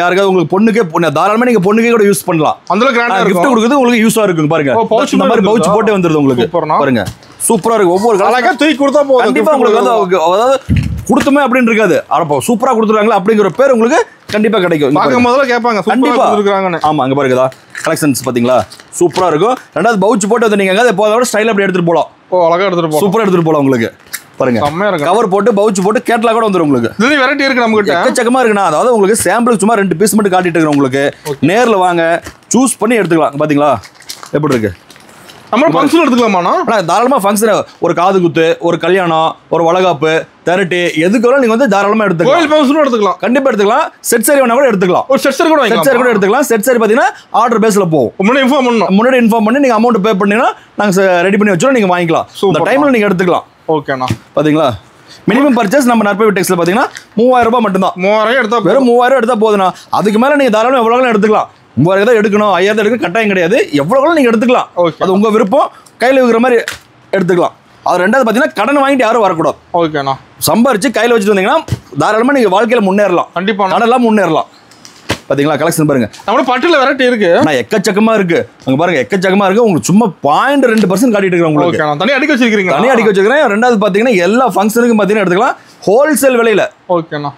Speaker 1: யாருக்காவது உங்களுக்கு பொண்ணுக்கே தாராளமா நீங்க பொண்ணுக்கே கூட யூஸ் பண்ணலாம். அந்த கிஃப்ட் கொடுக்குறது உங்களுக்கு யூஸா இருக்கும். பாருங்க இந்த மாதிரி பவுச் போட்டே வந்துருது உங்களுக்கு. பாருங்க சூப்பரா இருக்கு. ஒவ்வொரு கலக்கா தூக்கி கொடுத்தா போதும். கண்டிப்பா உங்களுக்கு வந்து அதாவது கொடுத்துமே அப்படின்னு இருக்காது. அப்போ சூப்பரா கொடுத்துருக்காங்களா அப்படிங்கிற பேர் உங்களுக்கு கண்டிப்பா கிடைக்கும். முதல்ல கேட்பாங்க கண்டிப்பா. ஆமா, அங்க பாருங்கதா கலெக்ஷன்ஸ் பாத்தீங்களா சூப்பரா இருக்கும். ரெண்டாவது பவுச் போட்டு வந்து நீங்க எப்போதோட ஸ்டைல் அப்படி எடுத்துட்டு போலாம். ஓ அழகா எடுத்துட்டு போலாம், சூப்பரா எடுத்துட்டு போலாம். உங்களுக்கு பாருங்க கவர் போட்டு பவுச் போட்டு கேட்டலாக் கூட வந்துரும். உங்களுக்கு இது வெரைட்டி இருக்கு நம்ம கிட்ட, எக்கச்சக்கமா இருக்குண்ணா. அதாவது உங்களுக்கு சாம்பிள் சும்மா 2 பீஸ் மட்டும் காட்டிட்டு இருக்கேன். உங்களுக்கு நேர்ல வாங்க சூஸ் பண்ணி எடுத்துக்கலாம். பாத்தீங்களா எப்படி இருக்கு. நம்ம ஃபங்க்ஷன் எடுத்துக்கலாமாண்ணா? தாராளமா ஃபங்க்ஷன், ஒரு காது குத்து, ஒரு கல்யாணம், ஒரு வளகாப்பு, தெரட்டி, எதுக்கு வேணாலும் நீங்க வந்து தாராளமா எடுத்துக்கலாம். கோயில் ஃபங்க்ஷன் எடுத்துக்கலாம், கண்டிப்பா எடுத்துக்கலாம். செட் சாரி வேணா கூட எடுத்துக்கலாம். ஒரு செட் சாரி கூட எடுத்துக்கலாம். செட் சாரி பாத்தீங்கன்னா ஆர்டர் பேஸ்ல போகும். முன்னாடி இன்ஃபார்ம் பண்ணி நீங்க அமௌண்ட் பே பண்ணீங்கன்னா நாங்க ரெடி பண்ணி வச்சோம், நீங்க வாங்கிக்கலாம். இந்த டைம்ல நீங்க எடுத்துக்கலாம். ஓகேண்ணா. பாத்தீங்களா மினிமம் பர்ச்சேஸ் நம்ம நற்பவி டெக்ஸ்டைல் பாத்தீங்கன்னா 3000 ரூபாய் மட்டும் தான். 3000 எடுத்தா வெறும் 3000 எடுத்தா போதுண்ணா. அதுக்கு மேல நீங்க தாராளமா எவ்வளவு எடுத்துக்கலாம். 3000 தான் எடுக்கணும், 5000 எடுக்க கட்டாயம் கிடையாது. எவ்வளவு நீங்க எடுத்துக்கலாம், அது உங்க விருப்பம். கையில வைக்கிற மாதிரி எடுத்துக்கலாம். அது ரெண்டாவது பாத்தீங்கன்னா கடன் வாங்கிட்டு யாரும் வரக்கூடாது. ஓகேண்ணா. சம்பாரிச்சு கையில வச்சுட்டு வந்தீங்கன்னா தாராளமா நீங்க வாழ்க்கையில முன்னேறலாம். கண்டிப்பா கடலாம் முன்னேறலாம். பாத்தீங்களா கலெக்ஷன் பாருங்க. நம்ம பட்டுல வெரைட்டி இருக்கு, நான் எக்கச்சக்கமா இருக்கு. அங்க பாருங்க எக்கச்சக்கமா இருக்கு. உங்களுக்கு சும்மா 0.2% காட்டிட்டு இருக்கேன். உங்களுக்கு தனி அடிக்க வச்சிருக்கீங்க, தனி அடிக்க வச்சிருக்கேன். ரெண்டாவது பாத்தீங்கன்னா எல்லா ஃபங்க்ஷனுக்கும் பாத்தீங்கன்னா எடுத்துக்கலாம் ஹோல்சேல் விலையில. ஓகேண்ணா.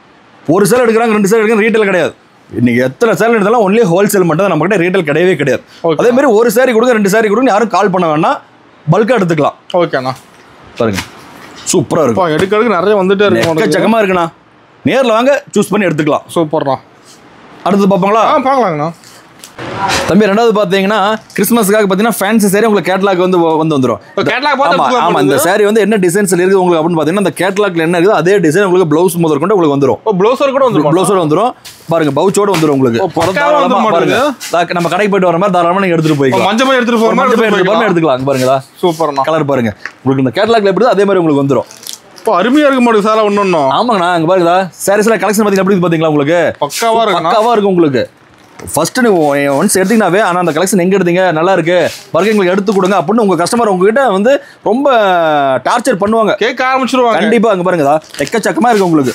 Speaker 1: ஒரு சேல் எடுக்கிறாங்க, 2 சேல் எடுக்கிறாங்க, ரீட்டைல் கிடையாது. இன்னைக்கு எத்தனை சேல் எடுத்தாலும் ஒன்லி ஹோல்சேல் மட்டும் தான் நம்ம கிட்ட, ரீட்டைல் கிடையவே கிடையாது. அதே மாதிரி ஒரு சாரி கொடுங்க, 2 சாரி கொடுங்க, யாரும் கால் பண்ண வேண்டாம், பல்கா எடுத்துக்கலாம். ஓகேண்ணா. பாருங்க சூப்பரா இருக்கும். எடுக்கிறதுக்கு நிறைய வந்துட்டே இருக்கு, எக்கச்சக்கமா இருக்குண்ணா. நேரில் வாங்க சூஸ் பண்ணி எடுத்துக்கலாம். சூப்பர்ண்ணா. அடுத்து பார்ப்பாங்களா? பார்க்கலாங்கண்ணா. தம்பி ரெண்டாவது பாத்தீங்கன்னா கிறிஸ்மஸ்க்காக பாத்தீங்கன்னா ஃபேன்சி சாரி உங்களுக்கு கேட்டலாக் வந்து வந்துரும்.
Speaker 2: கேட்டலாக் பார்த்து
Speaker 1: ஆமா இந்த சாரி வந்து என்ன டிசைன்ஸ்ல இருக்கு உங்களுக்கு அப்படின்னு பாத்தீங்கன்னா அந்த கேட்டலாக்ல என்ன இருக்குது அதே டிசைன் உங்களுக்கு ப்ளவுஸ் முதல் கொண்டு உங்களுக்கு வந்துரும்.
Speaker 2: ப்ளவுஸர் கூட வந்துரும்.
Speaker 1: ப்ளவுஸோட வந்துரும். பாருங்க பவுச்சோட வந்துரும் உங்களுக்கு. பாருங்க நம்ம கடைக்கு போயிட்டு வர மாதிரி தாராளமா நீங்க எடுத்துட்டு போய்க்கலாம்.
Speaker 2: மஞ்சள் போய் எடுத்துட்டு போற மாதிரி
Speaker 1: எடுத்துக்கலாம். பாருங்க சூப்பர்ண்ணா கலர் பாருங்க உங்களுக்கு இந்த கேட்டலாக்ல எப்படி அதே மாதிரி உங்களுக்கு வந்துரும்.
Speaker 2: அருமையா இருக்கு மாடு சாலை ஒண்ணு.
Speaker 1: ஆமாங்கண்ணா இங்க பாருங்க சாரீஸ்ல கலெக்ஷன் பாத்தீங்கன்னா எப்படி பாத்தீங்களா உங்களுக்கு பக்காவா இருக்கு உங்களுக்கு. ஃபர்ஸ்ட் நீ ஒன்ஸ் எடுத்தீங்கன்னாவே ஆனால் அந்த கலெக்ஷன் எங்கே எடுத்தீங்க நல்லா இருக்கு பாருங்க எங்களுக்கு எடுத்து கொடுங்க அப்படின்னு உங்க கஸ்டமர் உங்ககிட்ட வந்து ரொம்ப டார்ச்சர் பண்ணுவாங்க, கேட்க ஆரம்பிச்சிருவாங்க. கண்டிப்பா அங்கே பாருங்கதா எக்கச்சக்கமா இருக்கு உங்களுக்கு.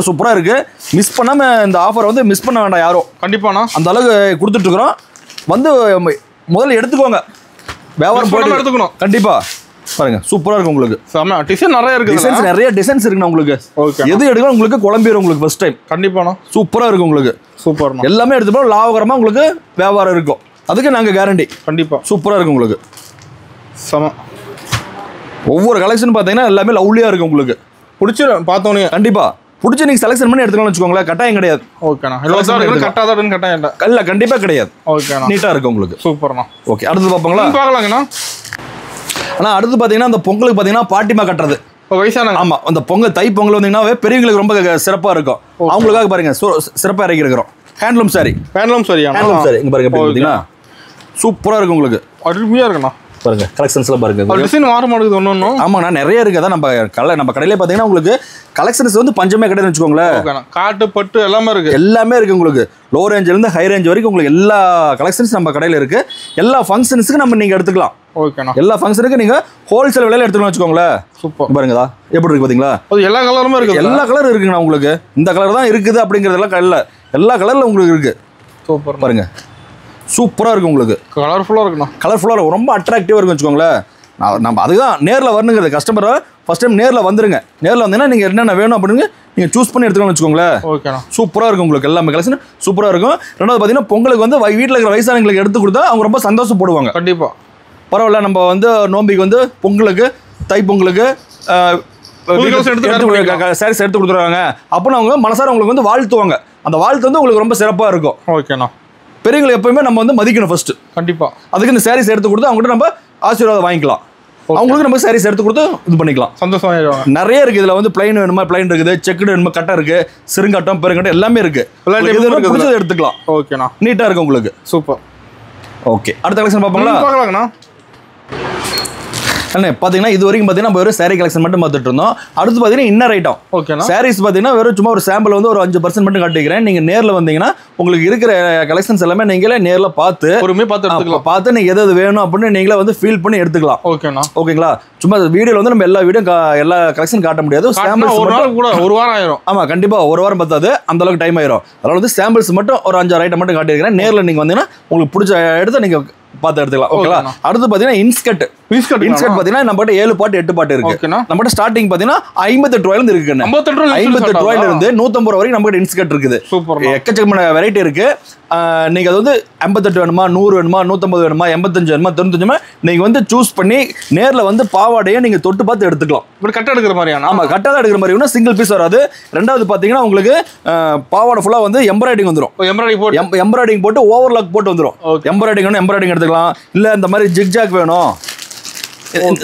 Speaker 1: சூப்பரா இருக்கு. மிஸ் பண்ணாம இந்த ஆஃபர் வந்து மிஸ் பண்ண வேண்டாம் யாரும். கண்டிப்பாண்ணா அந்த அளவுக்கு கொடுத்துட்டு இருக்கிறோம். வந்து முதல்ல எடுத்துக்கோங்க, வியாபாரம் போட்டு எடுத்துக்கணும். கண்டிப்பா பாருங்க சூப்பரா இருக்கு உங்களுக்கு. டிசைன் நிறைய இருக்கு. நிறைய டிசைன்ஸ் இருக்குண்ணா உங்களுக்கு. எது எடுக்கணும் உங்களுக்கு குழம்பிடும் உங்களுக்கு ஃபர்ஸ்ட் டைம். கண்டிப்பாண்ணா சூப்பரா இருக்கு உங்களுக்கு. சூப்பர் எல்லாமே எடுத்துப்போம் லாபகரமா உங்களுக்கு வியாபாரம் இருக்கும். அதுக்கு நாங்க கேரண்டி. கண்டிப்பா சூப்பரா இருக்கு உங்களுக்கு. ஒவ்வொரு கலெக்ஷன் பாத்தீங்கன்னா எல்லாமே லவ்லியா இருக்கு உங்களுக்கு. பிடிச்சிரும் பார்த்தோன்னே. கண்டிப்பா பிடிச்சி நீங்க செலக்ஷன் பண்ணி எடுத்துக்கலாம்னு வச்சுக்கோங்களேன். கட்டாயம் கிடையாது. ஓகேண்ணா கட்டாதான் கட்டாயம் இல்ல கண்டிப்பா கிடையாது. ஓகேண்ணா நீட்டா இருக்கு உங்களுக்கு. சூப்பர்ண்ணா. ஓகே அடுத்து பாப்போங்களா? பார்க்கலாங்கண்ணா. ஆனா அடுத்து பாத்தீங்கன்னா அந்த பொங்கலுக்கு பாத்தீங்கன்னா பாட்டிமா கட்டுறது வயசான. ஆமா அந்த பொங்கல் தை பொங்கல் வந்தீங்கன்னா பெரியவங்களுக்கு ரொம்ப சிறப்பா இருக்கும். அவங்களுக்காக பாருங்க சிறப்பா இறக்கி இருக்கிறோம். Handloom sorry. ஹேண்ட்லூம் சாரி இங்க பாருங்க பாத்தீங்கன்னா சூப்பரா இருக்கு உங்களுக்கு. அருமையா இருக்குண்ணா. பாருங்க கலெக்ஷன்ஸ்லாம் பாருங்க. டிசைன் மாற மாட்டேங்குது ஒண்ணு. ஆமாண்ணா நிறைய இருக்கு. அதான் நம்ம கடையில பாத்தீங்கன்னா உங்களுக்கு கலெக்ஷன்ஸ் வந்து பஞ்சமே கிடையாது வச்சுக்கோங்களேன். காட்டு பட்டு எல்லாமே இருக்கு உங்களுக்கு. லோ ரேஞ்சில இருந்து ஹை ரேஞ்ச் வரைக்கும் உங்களுக்கு எல்லா கலெக்ஷன்ஸ் நம்ம கடையில இருக்கு. எல்லா ஃபங்க்ஷன்ஸ்க்கு நம்ம நீங்க எடுத்துக்கலாம். ஓகேண்ணா எல்லா ஃபங்க்ஷனுக்கு நீங்க ஹோல்சேல் விலையில எடுத்துக்கலாம் வச்சுக்கோங்களேன். சூப்பர் பாருங்கதா எப்படி இருக்கு பாத்தீங்களா? எல்லா கலருமே இருக்கு. எல்லா கலரும் இருக்குண்ணா உங்களுக்கு. இந்த கலர் தான் இருக்குது அப்படிங்கறதெல்லாம் இல்ல, எல்லா கலர்ல உங்களுக்கு இருக்கு. சூப்பர் பாருங்க சூப்பரா இருக்கு உங்களுக்கு. கலர்ஃபுல்லா இருக்குண்ணா. கலர்ஃபுல்லா இருக்கும். ரொம்ப அட்ராக்டிவா இருக்கும் வச்சுக்கோங்களேன். நம்ம அதுதான் நேரில் வரணுங்கிறது. கஸ்டமரை ஃபர்ஸ்ட் டைம் நேரில் வந்துருங்க. நேரில் வந்தீங்கன்னா நீங்கள் என்னென்ன வேணும் அப்படின்னு நீங்கள் சூஸ் பண்ணி எடுத்துக்கணும்னு வச்சுக்கோங்களேன். ஓகேண்ணா சூப்பராக இருக்கும் உங்களுக்கு. எல்லாமே கலெக்ஷன் சூப்பராக இருக்கும். ரெண்டாவது பார்த்தீங்கன்னா பொங்கலுக்கு வந்து வீட்டில் இருக்கிற வயசானவங்களுக்கு எடுத்து கொடுத்தா அவங்க ரொம்ப சந்தோஷப்படுவாங்க. கண்டிப்பாக பரவாயில்ல. நம்ம வந்து நோம்பிக்கு வந்து பொங்கலுக்கு தை பொங்கலுக்கு சாரீஸ் எடுத்து கொடுத்துருவாங்க அப்படின்னு அவங்க மனசார உங்களுக்கு வந்து வாழ்த்துவாங்க. அந்த வாழ்த்து வந்து உங்களுக்கு ரொம்ப சிறப்பாக இருக்கும். ஓகேண்ணா பெரியவங்களை எப்பவுமே நம்ம வந்து மதிக்கணும் ஃபர்ஸ்ட். கண்டிப்பா அதுக்கு இந்த சாரீஸ் எடுத்து கொடுத்து அவங்ககிட்ட நம்ம ஆசீர்வாதம் வாங்கிக்கலாம். அவங்களுக்கு நம்ம சாரீஸ் எடுத்து கொடுத்து இது பண்ணிக்கலாம். சந்தோஷம் நிறைய இருக்கு. இதுல வந்து பிளைன் வேணுமா பிளைன் இருக்குது, செக்குடு வேணுமா கட்டை இருக்கு, சிறுங்கட்டம் பெருங்கட்டம் எல்லாமே இருக்கு. எடுத்துக்கலாம். ஓகேண்ணா நீட்டா இருக்கு உங்களுக்கு. சூப்பர். ஓகே அடுத்த கலெக்ஷன் பார்ப்போங்களா? பாத்தீங்கன்னா இது வரைக்கும் பாத்தீங்கன்னா நம்ம வெறும் சாரி கலெக்ஷன் மட்டும் பார்த்துட்டு இருந்தோம். அடுத்து பாத்தீங்கன்னா இன்னர் ஐட்டம். ஓகே சாரீஸ் பாத்தீங்கன்னா வெறும் சும்மா ஒரு சாம்பிள் வந்து ஒரு 5% மட்டும் காட்டிக்கிறேன். நீங்க நேர்ல வந்தீங்கன்னா உங்களுக்கு இருக்கிற கலெக்ஷன்ஸ் எல்லாமே நீங்களே நேர்ல பார்த்து பார்த்து நீங்க எது வேணும் அப்படின்னு நீங்களே வந்து ஃபீல் பண்ணி எடுத்துக்கலாம். ஓகேண்ணா ஓகேங்களா? சும்மா வீடியோல வந்து நம்ம எல்லா கலெக்ஷன் காட்ட முடியாது. ஒரு வாரம் ஆயிரும். ஆமா கண்டிப்பா ஒரு வாரம் பத்தாது, அந்த அளவுக்கு டைம் ஆயிரும். அதனால வந்து சாம்பிள்ஸ் மட்டும் ஒரு 5-6 ஐட்டம் மட்டும் காட்டிக்கிறேன். நேர்ல நீங்க வந்தீங்கன்னா உங்களுக்கு பிடிச்ச எடுத்து நீங்க பார்த்து எடுத்துக்கலாம். ஓகேங்களா? அடுத்து பாத்தீங்கன்னா இன்ஸ்கர்ட் பாத்தீங்கன்னா நம்ம 7 பாட்டு 8 பாட்டு இருக்கு. நம்ம ஸ்டார்டிங் பாத்தீங்கன்னா 58 ரூபாயில இருந்து இருக்கு. 58 ரூபாயில இருந்து 150 ரூபாய் வரைக்கும் நம்ம இன்ஸ்கர்ட் இருக்குது. எக்கச்சக்கமான வெரைட்டி இருக்கு. நீங்க அது வந்து 58 வேணுமா, 100 வேணுமா, 150 வேணுமா, 85 வேணுமா, 95 வேணுமா நீங்க வந்து சூஸ் பண்ணி நேர்ல வந்து பாவாடையை நீங்க தொட்டு பார்த்து எடுத்துக்கலாம். இப்படி கட்ட எடுக்கிற மாதிரியான. ஆமா கட்டா தான் எடுக்கிற மாதிரி சிங்கிள் பீஸ் வராது. ரெண்டாவது பாத்தீங்கன்னா உங்களுக்கு பாவாடை ஃபுல்லா வந்து எம்ப்ராய்டிங் வந்துடும். எம்ப்ராய்டிங் போட்டு ஓவர்லாக் போட்டு வந்துடும். எம்ப்ராய்டிங் வேணும் எம்ப்ராய்டிங் எடுத்துக்கலாம். இல்ல இந்த மாதிரி ஜிக்ஜாக் வேணும்,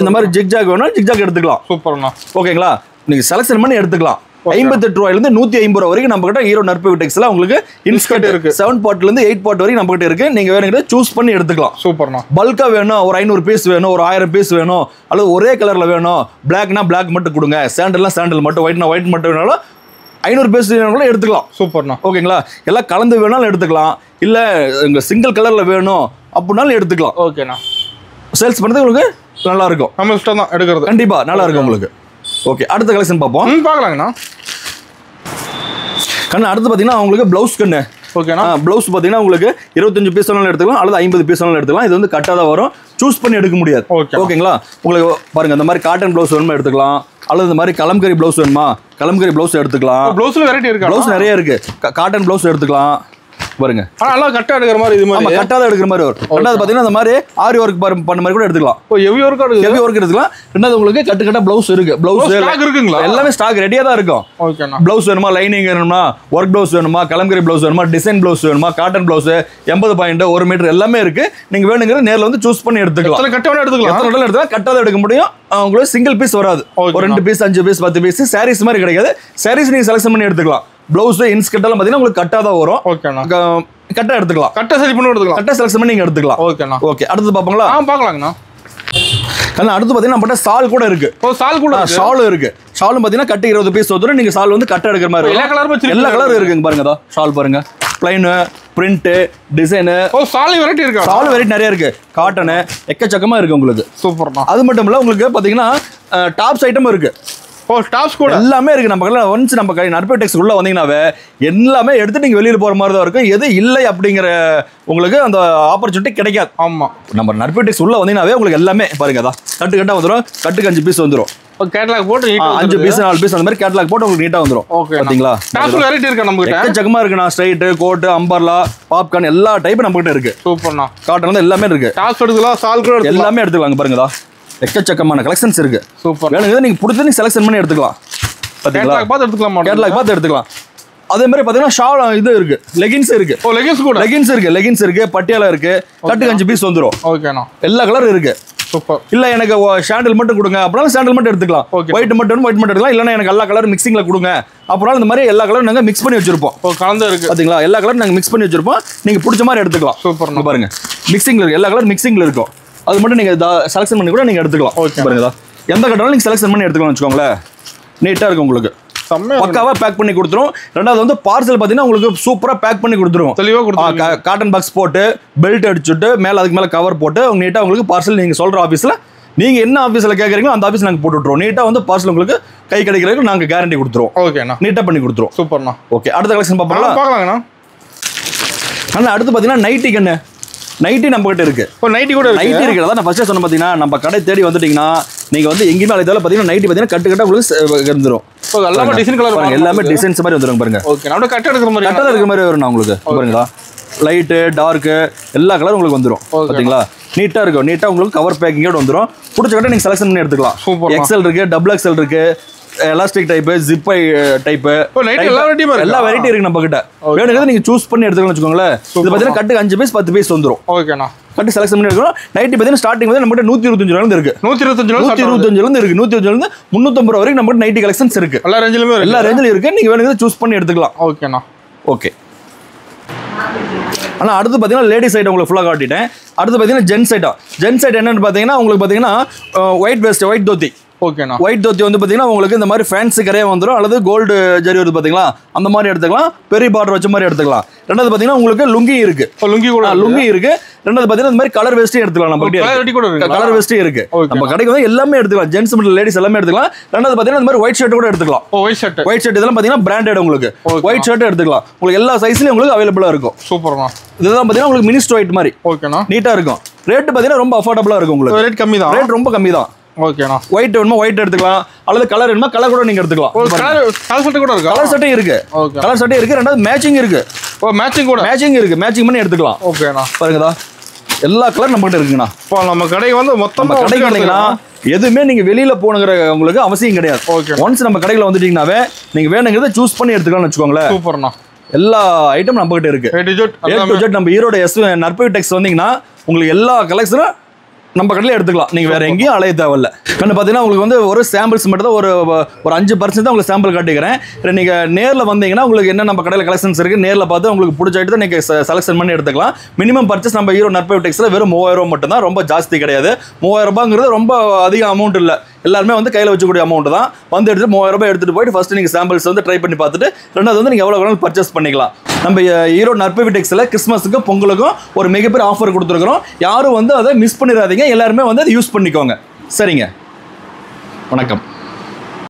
Speaker 1: இந்த மாதிரி ஜிக்ஜாக் வேணும் ஜிக்ஜாக் எடுத்துக்கலாம். சூப்பர்ண்ணா. ஓகேங்களா? நீங்க செலக்ஷன் பண்ணி எடுத்துக்கலாம். 58 ரூபாயில இருந்து 150 ரூபாய் வரைக்கும் நம்ம கிட்ட ஹீரோ நற்பவி டெக்ஸ்ல உங்களுக்கு இன்ஸ்கர்ட் இருக்கு. 7 பாட்ல இருந்து 8 பாட் வரைக்கும் நம்ம கிட்ட இருக்கு. நீங்க வேணுங்கிற சூஸ் பண்ணி எடுத்துக்கலாம். சூப்பர்ண்ணா. பல்கா வேணும் ஒரு 500 பீஸ் வேணும், ஒரு 1000 பீஸ் வேணும், அல்லது ஒரே கலர்ல வேணும், பிளாக்னா பிளாக் மட்டும் கொடுங்க, சாண்டல்னா சாண்டல் மட்டும், ஒயிட்னா ஒயிட் மட்டும் வேணாலும் 500 பீஸ் வேணாலும் எடுத்துக்கலாம். சூப்பர்ண்ணா. ஓகேங்களா? எல்லாம் கலந்து வேணாலும் எடுத்துக்கலாம். இல்ல சிங்கிள் கலர்ல வேணும் அப்படின்னாலும் எடுத்துக்கலாம். ஓகேண்ணா. சேல்ஸ் பண்றது உங்களுக்கு நல்லா இருக்கும். நம்ம இஷ்டம் தான் எடுக்கிறது. கண்டிப்பா நல்லா இருக்கும் உங்களுக்கு. ஓகே அடுத்த கலெக்ஷன் பார்ப்போம். பார்க்கலாங்கண்ணா. கண்ணு அடுத்து பார்த்தீங்கன்னா உங்களுக்கு ப்ளவுஸ் கண்ணு. ஓகேண்ணா. ப்ளவுஸ் பார்த்தீங்கன்னா உங்களுக்கு 25 பீஸ் வேணாலும் எடுத்துக்கலாம், அல்லது 50 பீஸ் வேணாலும் எடுத்துக்கலாம். இது வந்து கட்டாக தான் வரும், சூஸ் பண்ணி எடுக்க முடியாது. ஓகேங்களா? உங்களுக்கு பாருங்க இந்த மாதிரி காட்டன் ப்ளவுஸ் வேணுமா எடுத்துக்கலாம், அல்லது இந்த மாதிரி கலம்கரி ப்ளவுஸ் வேணுமா கலம்கரி ப்ளவுஸ் எடுத்துக்கலாம். ப்ளவுஸ்ல வெரைட்டி இருக்கு. ப்ளவுஸ் நிறைய இருக்கு. காட்டன் ப்ளவுஸ் எடுத்துக்கலாம், பாருங்க.
Speaker 2: ஆனா நல்லா கட்டா எடுக்கிற மாதிரி இது மாதிரி.
Speaker 1: ஆமா கட்டா தான் எடுக்கிற மாதிரி வரும். ரெண்டாவது பாத்தீங்கன்னா இந்த மாதிரி ஆரி ஒர்க் பண்ண மாதிரி கூட எடுத்துக்கலாம்.
Speaker 2: ஓ ஹெவி ஒர்க் இருக்கு.
Speaker 1: ஹெவி ஒர்க் எடுத்துக்கலாம். ரெண்டாவது உங்களுக்கு கட்டு ப்ளவுஸ் இருக்கு. ப்ளவுஸ்
Speaker 2: ஸ்டாக் இருக்குங்களா?
Speaker 1: எல்லாமே ஸ்டாக் ரெடியா தான் இருக்கும்.
Speaker 2: ஓகேண்ணா.
Speaker 1: ப்ளவுஸ் வேணுமா, லைனிங் வேணுமா, ஒர்க் ப்ளவுஸ் வேணுமா, கலம்கரி ப்ளவுஸ் வேணுமா, டிசைன் ப்ளவுஸ் வேணுமா, காட்டன் ப்ளவுஸ் 80 பாயிண்ட் 1 மீட்டர் எல்லாமே இருக்கு. நீங்க வேணுங்கிற நேர்ல வந்து சூஸ் பண்ணி எடுத்துக்கலாம்.
Speaker 2: எத்தனை கட்ட வேணா எடுத்துக்கலாம்.
Speaker 1: எத்தனை கட்டல எடுத்தா கட்டாத எடுக்க முடியும். உங்களுக்கு சிங்கிள் பீஸ் வராது. ஒரு 2 பீஸ் 5 பீஸ் 10 பீஸ் சாரீஸ் மாதிரி கிடைக்காது. சாரீஸ் நீங்க செலக்ஷன் பண்ணி எடுத்துக்கலாம். ப்ளவுஸ் இன்ஸ்கர்ட் எல்லாம் பாத்தீங்கன்னா உங்களுக்கு கட்டா தான் வரும்.
Speaker 2: ஓகேண்ணா.
Speaker 1: கட்டா எடுத்துக்கலாம்.
Speaker 2: கட்டை சரி பண்ணி எடுத்துக்கலாம்.
Speaker 1: கட்டா செலக்ஷன் பண்ணி நீங்க எடுத்துக்கலாம்.
Speaker 2: ஓகேண்ணா.
Speaker 1: ஓகே அடுத்து பாப்பீங்களா?
Speaker 2: பாக்கலாங்கண்ணா.
Speaker 1: அடுத்து பாத்தீங்கன்னா நம்மகிட்ட சால் கூட இருக்கு.
Speaker 2: சால் கூட
Speaker 1: ஷால் இருக்கு. ஷாலும் பாத்தீங்கன்னா கட்டு 20 பீஸ் வந்துடும். நீங்க சால் வந்து கட்ட எடுக்கிற மாதிரி
Speaker 2: எல்லா கலரும்
Speaker 1: எல்லா கலரும் இருக்குங்க பாருங்க. அதோ ஷால் பாருங்க. Plain, print, design.
Speaker 2: சால் வெரைட்டி இருக்கு.
Speaker 1: சால் வெரைட்டி நிறைய இருக்கு. காட்டன் எக்கச்சக்கமா இருக்கு உங்களுக்கு.
Speaker 2: சூப்பர்ண்ணா.
Speaker 1: அது மட்டும் இல்ல உங்களுக்கு பாத்தீங்கன்னா டாப்ஸ் ஐட்டம் இருக்கு.
Speaker 2: டாப்ஸ் கூட
Speaker 1: எல்லாமே இருக்கு. நம்ம கடையில் ஒன்ஸ் நம்ம கடை நற்பவி டெக்ஸ் உள்ள வந்தீங்கன்னாவே எல்லாமே எடுத்து நீங்க வெளியில போற மாதிரி தான் இருக்கும். எது இல்லை அப்படிங்கிற உங்களுக்கு அந்த ஆப்பர்ச்சுனிட்டி கிடைக்காது.
Speaker 2: ஆமா
Speaker 1: நம்ம நற்பவி டெக்ஸ் உள்ள வந்தீங்கன்னாவே உங்களுக்கு எல்லாமே பாருங்க. அதான் கட்டு கட்டா வந்துடும். கட்டுக்கு 5 பீஸ் வந்துடும்.
Speaker 2: கேட்டலாக் போட்டு
Speaker 1: 5 பீஸ் 4 பீஸ் அந்த மாதிரி கேட்டலாக் போட்டு உங்களுக்கு நீட்டா வந்துடும். பாத்தீங்களா?
Speaker 2: டாப்ஸ் வெரைட்டி இருக்கு நம்ம கிட்ட.
Speaker 1: எக்கச்சக்கமா இருக்குண்ணா. ஸ்ட்ரைட், கோட், அம்பர்லா, பாப்கார்ன் எல்லா டைப் நம்ம கிட்ட இருக்கு.
Speaker 2: சூப்பர்ண்ணா.
Speaker 1: காட்டன் வந்து எல்லாமே இருக்கு.
Speaker 2: டாப்ஸ் எடுத்துக்கலாம். சால் கூட
Speaker 1: எல்லாமே எடுத்துக்கலாம். பாருங்கடா எக்கச்சக்கமான கலெக்ஷன்ஸ் இருக்கு.
Speaker 2: சூப்பர்.
Speaker 1: வேணுங்க நீங்க பிடிச்சது நீங்க செலக்ஷன் பண்ணி எடுத்துக்கலாம். பாத்தீங்களா?
Speaker 2: பார்த்து எடுத்துக்கலாம்.
Speaker 1: கேட்டலாக் பார்த்து எடுத்துக்கலாம். அதே மாதிரி பாத்தீங்கன்னா ஷால் இது இருக்கு. லெகின்ஸ் இருக்கு.
Speaker 2: லெகின்ஸ் கூட
Speaker 1: லெகின்ஸ் இருக்கு. பட்டியாலா இருக்கு. கட்டுக்கு 5 பீஸ் வந்துரும்.
Speaker 2: ஓகேண்ணா.
Speaker 1: எல்லா கலர் இருக்கு.
Speaker 2: சூப்பர்.
Speaker 1: இல்ல எனக்கு சாண்டில் மட்டும் கொடுங்க அப்படின்னா சாண்டில் மட்டும் எடுத்துக்கலாம். ஒயிட் மட்டும் எடுத்துக்கலாம். இல்லன்னா எனக்கு எல்லா கலரும் மிக்சிங்ல கொடுங்க அப்புறம் இந்த மாதிரி எல்லா கலரும் நாங்க மிக்ஸ் பண்ணி வச்சிருப்போம்.
Speaker 2: கலந்து இருக்கு.
Speaker 1: பாத்தீங்களா? எல்லா கலரும் நாங்க மிக்ஸ் பண்ணி வச்சிருப்போம். நீங்க பிடிச்ச மாதிரி எடுத்துக்கலாம்.
Speaker 2: சூப்பர்.
Speaker 1: பாருங்க மிக்சிங்ல இருக்கு. எல்லா கலரும் மிக்சிங்ல இருக்கும். அது மட்டும் நீங்க செலக்ஷன் பண்ணி கூட நீங்க எடுத்துக்கலாம். பாருங்க எந்த கட்டாலும் நீங்க செலக்ஷன் பண்ணி எடுத்துக்கலாம் வச்சுக்கோங்களேன். நீட்டா இருக்கும் உங்களுக்கு. பக்காவா பேக் பண்ணி கொடுத்துரும். ரெண்டாவது வந்து பார்சல் பாத்தீங்கன்னா உங்களுக்கு சூப்பரா பேக் பண்ணி கொடுத்துரும்.
Speaker 2: தெளிவா கொடுத்துரும்.
Speaker 1: காட்டன் பாக்ஸ் போட்டு பெல்ட் அடிச்சுட்டு மேல அதுக்கு மேல கவர் போட்டு நீட்டா உங்களுக்கு பார்சல் நீங்க சொல்ற ஆபீஸ்ல நீங்க என்ன ஆபீஸ்ல கேக்குறீங்களோ அந்த ஆபீஸ் நாங்க போட்டு விட்டுருவோம். நீட்டா வந்து பார்சல் உங்களுக்கு கை கிடைக்கிறதுக்கு நாங்க கேரண்டி கொடுத்துருவோம்.
Speaker 2: ஓகேண்ணா.
Speaker 1: நீட்டா பண்ணி கொடுத்துருவோம்.
Speaker 2: சூப்பர்ண்ணா.
Speaker 1: ஓகே அடுத்த கலெக்ஷன்
Speaker 2: பார்க்கலாங்கண்ணா.
Speaker 1: அடுத்து பாத்தீங்கன்னா நைட்டி கண்ணு. நைட்டி நம்ம கிட்ட இருக்கு.
Speaker 2: நைட்டி கூட
Speaker 1: நைட்டி இருக்கு. அதான் நான் ஃபர்ஸ்ட் சொன்ன பாத்தீங்கன்னா நம்ம கடை தேடி வந்துட்டீங்கன்னா நீங்க வந்து எங்கேயுமே அழைத்தாலும் பாத்தீங்கன்னா நைட்டி பாத்தீங்கன்னா கட்டு கட்டா உங்களுக்கு இருந்துரும்.
Speaker 2: எல்லாமே டிசைன் கலர் பாருங்க.
Speaker 1: எல்லாமே டிசைன்ஸ் மாதிரி வந்துரும் பாருங்க.
Speaker 2: ஓகே நம்ம கட்ட எடுக்கிற மாதிரி
Speaker 1: கட்டா இருக்கிற மாதிரி வரும் உங்களுக்கு. பாருங்களா லைட் டார்க் எல்லா கலரும் உங்களுக்கு வந்துரும். பாத்தீங்களா? நீட்டா இருக்கும். நீட்டா உங்களுக்கு கவர் பேக்கிங்கோட வந்துரும். பிடிச்ச கட்ட நீங்க செலக்ஷன் பண்ணி எடுத்துக்கலாம். எக்ஸ்எல் இருக்கு, டபுள் எக்ஸ்எல் இருக்கு, எலாஸ்டிக் டைப், ஜிப் டைப், எல்லா வெரைட்டி இருக்கு நம்ம கிட்ட. வேணுங்கிறது நீங்க சூஸ் பண்ணி எடுத்துக்கலாம் வச்சுக்கோங்களேன். இது பாத்தீங்கன்னா கட்டுக்கு 5 பீஸ் 10 பீஸ் வந்துரும்.
Speaker 2: ஓகேண்ணா.
Speaker 1: கட்டு செலக்ஷன் பண்ணி எடுக்கிறோம். நைட்டி பாத்தீங்கன்னா ஸ்டார்டிங் வந்து நம்ம கிட்ட 125 ரூபாயில இருந்து இருக்கு. 125 இருந்து இருக்கு. 125 இருந்து 350 வரைக்கும் நம்ம நைட்டி கலெக்ஷன்ஸ் இருக்கு. எல்லா ரேஞ்சிலும் இருக்கு. நீங்க வேணுங்கிறது சூஸ் பண்ணி எடுத்துக்கலாம்.
Speaker 2: ஓகேண்ணா.
Speaker 1: ஓகே. ஆனா அடுத்து பாத்தீங்கன்னா லேடிஸ் ஐட்டம் உங்களுக்கு ஃபுல்லா காட்டிட்டேன். அடுத்து பாத்தீங்கன்னா ஜென்ஸ் ஐட்டம். ஜென்ஸ் ஐட்டம் என்னன்னு பாத்தீங்கன்னா உங்களுக்கு பாத்தீங்கன்னா ஒயிட் வெஸ்ட், ஒயிட் தோத்தி.
Speaker 2: ஓகேண்ணா.
Speaker 1: ஒயிட் தோத்தி வந்து பாத்தீங்கன்னா உங்களுக்கு இந்த மாதிரி ஃபேன்சி கரையா வந்துடும். அல்லது கோல்டு ஜரி வருது பாத்தீங்களா அந்த மாதிரி எடுத்துக்கலாம். பெரிய பார்டர் வச்ச மாதிரி எடுத்துக்கலாம். ரெண்டாவது பாத்தீங்கன்னா உங்களுக்கு லுங்கி இருக்கு. லுங்கி இருக்கு. ரெண்டாவது பாத்தீங்கன்னா இந்த மாதிரி கலர் வெஸ்ட் எடுத்துக்கலாம். நம்ம கிட்ட கலர் வெஸ்ட் இருக்கு. நம்ம கடைக்கு வந்து எல்லாமே எடுத்துக்கலாம். ஜென்ஸ் மற்றும் லேடிஸ் எல்லாமே எடுத்துக்கலாம். ரெண்டாவது பாத்தீங்கன்னா இந்த மாதிரி ஒயிட் ஷர்ட் கூட எடுத்துக்கலாம். ஒயிட் ஷர்ட் இதெல்லாம் பாத்தீங்கன்னா பிராண்டட் உங்களுக்கு. ஒயிட் ஷர்ட் எடுத்துக்கலாம். உங்களுக்கு எல்லா சைஸ்லயும் உங்களுக்கு அவைலபிளா இருக்கும்.
Speaker 2: சூப்பர்ண்ணா.
Speaker 1: இதெல்லாம் பாத்தீங்கன்னா உங்களுக்கு மினிஸ்ட் ஒயிட் மாதிரி.
Speaker 2: ஓகேண்ணா.
Speaker 1: நீட்டா இருக்கும். ரேட் பாத்தீங்கன்னா ரொம்ப அஃபோர்டபிளா இருக்கும் உங்களுக்கு.
Speaker 2: ரேட் கம்மி தான்.
Speaker 1: ரேட் ரொம்ப கம்மி தான்.
Speaker 2: ஓகேண்ணா.
Speaker 1: ஒயிட் வேணுமா ஒயிட் எடுத்துக்கலாம். அல்லது கலர் வேணுமா கலர் கூட நீங்க எடுத்துக்கலாம்.
Speaker 2: கலர் சட்டை கூட இருக்கு.
Speaker 1: கலர் சட்டை இருக்கு. கலர் சட்டை இருக்கு. ரெண்டாவது மேட்சிங் இருக்கு.
Speaker 2: மேட்சிங் கூட
Speaker 1: மேட்சிங் இருக்கு. மேட்சிங் பண்ணி எடுத்துக்கலாம்.
Speaker 2: ஓகேண்ணா.
Speaker 1: பாருங்கடா எல்லா கலர் நம்ம கிட்ட இருக்குங்கண்ணா.
Speaker 2: இப்போ நம்ம கடைக்கு வந்து மொத்தமா
Speaker 1: கடைக்கு வந்தீங்கன்னா எதுவுமே நீங்க வெளியில போகணுங்கிற உங்களுக்கு அவசியம் கிடையாது. ஒன்ஸ் நம்ம கடையில வந்துட்டீங்கன்னாவே நீங்க வேணுங்கிறத சூஸ் பண்ணி எடுத்துக்கலாம்னு வச்சுக்கோங்களேன்.
Speaker 2: சூப்பர்ண்ணா.
Speaker 1: எல்லா ஐட்டம் நம்ம கிட்ட இருக்கு. நம்ம ஈரோடு நற்பவி டெக்ஸ் வந்தீங்கன்னா உங்களுக்கு எல்லா கலெக்ஷனும் நம்ம கடையில் எடுத்துக்கலாம். நீங்க வேற எங்கேயும் அலைய தேவையில்ல. கண்ணு பார்த்தீங்கன்னா உங்களுக்கு வந்து ஒரு சாம்பிள்ஸ் மட்டும் தான் ஒரு 5% தான் உங்களுக்கு சாம்பிள் காட்டிக்கிறேன். நீங்க நேரில் வந்தீங்கன்னா உங்களுக்கு என்ன நம்ம கடையில் கலெக்ஷன்ஸ் இருக்கு நேரில் பார்த்து உங்களுக்கு பிடிச்ச ஐட்டத்தை நீங்க செலக்ஷன் பண்ணி எடுத்துக்கலாம். மினிமம் பர்ச்சேஸ் நம்ம ஈரோடு நற்பவி டெக்ஸ்ல வெறும் 3000 ரூபாய் மட்டும் தான். ரொம்ப ஜாஸ்தி கிடையாது. 3000 ரூபாய்ங்கிறது ரொம்ப அதிக அமௌண்ட் இல்லை. எல்லாருமே வந்து கையில் வச்சுக்கூடிய அமௌண்ட் தான். வந்து எடுத்து 3000 ரூபாய் எடுத்துட்டு போயிட்டு ஃபர்ஸ்ட் நீங்க சாம்பிள்ஸ் வந்து ட்ரை பண்ணி பார்த்துட்டு ரெண்டாவது வந்து நீங்க எவ்வளவு வேணாலும் பர்ச்சேஸ் பண்ணிக்கலாம். நம்ம ஈரோடு நற்பவி டெக்ஸ்ல கிறிஸ்மஸுக்கும் பொங்கலுக்கும் ஒரு மிகப்பெரிய ஆஃபர் கொடுத்துருக்கிறோம். யாரும் வந்து அதை மிஸ் பண்ணிடாதீங்க. எல்லாருமே வந்து அதை யூஸ் பண்ணிக்கோங்க. சரிங்க, வணக்கம்.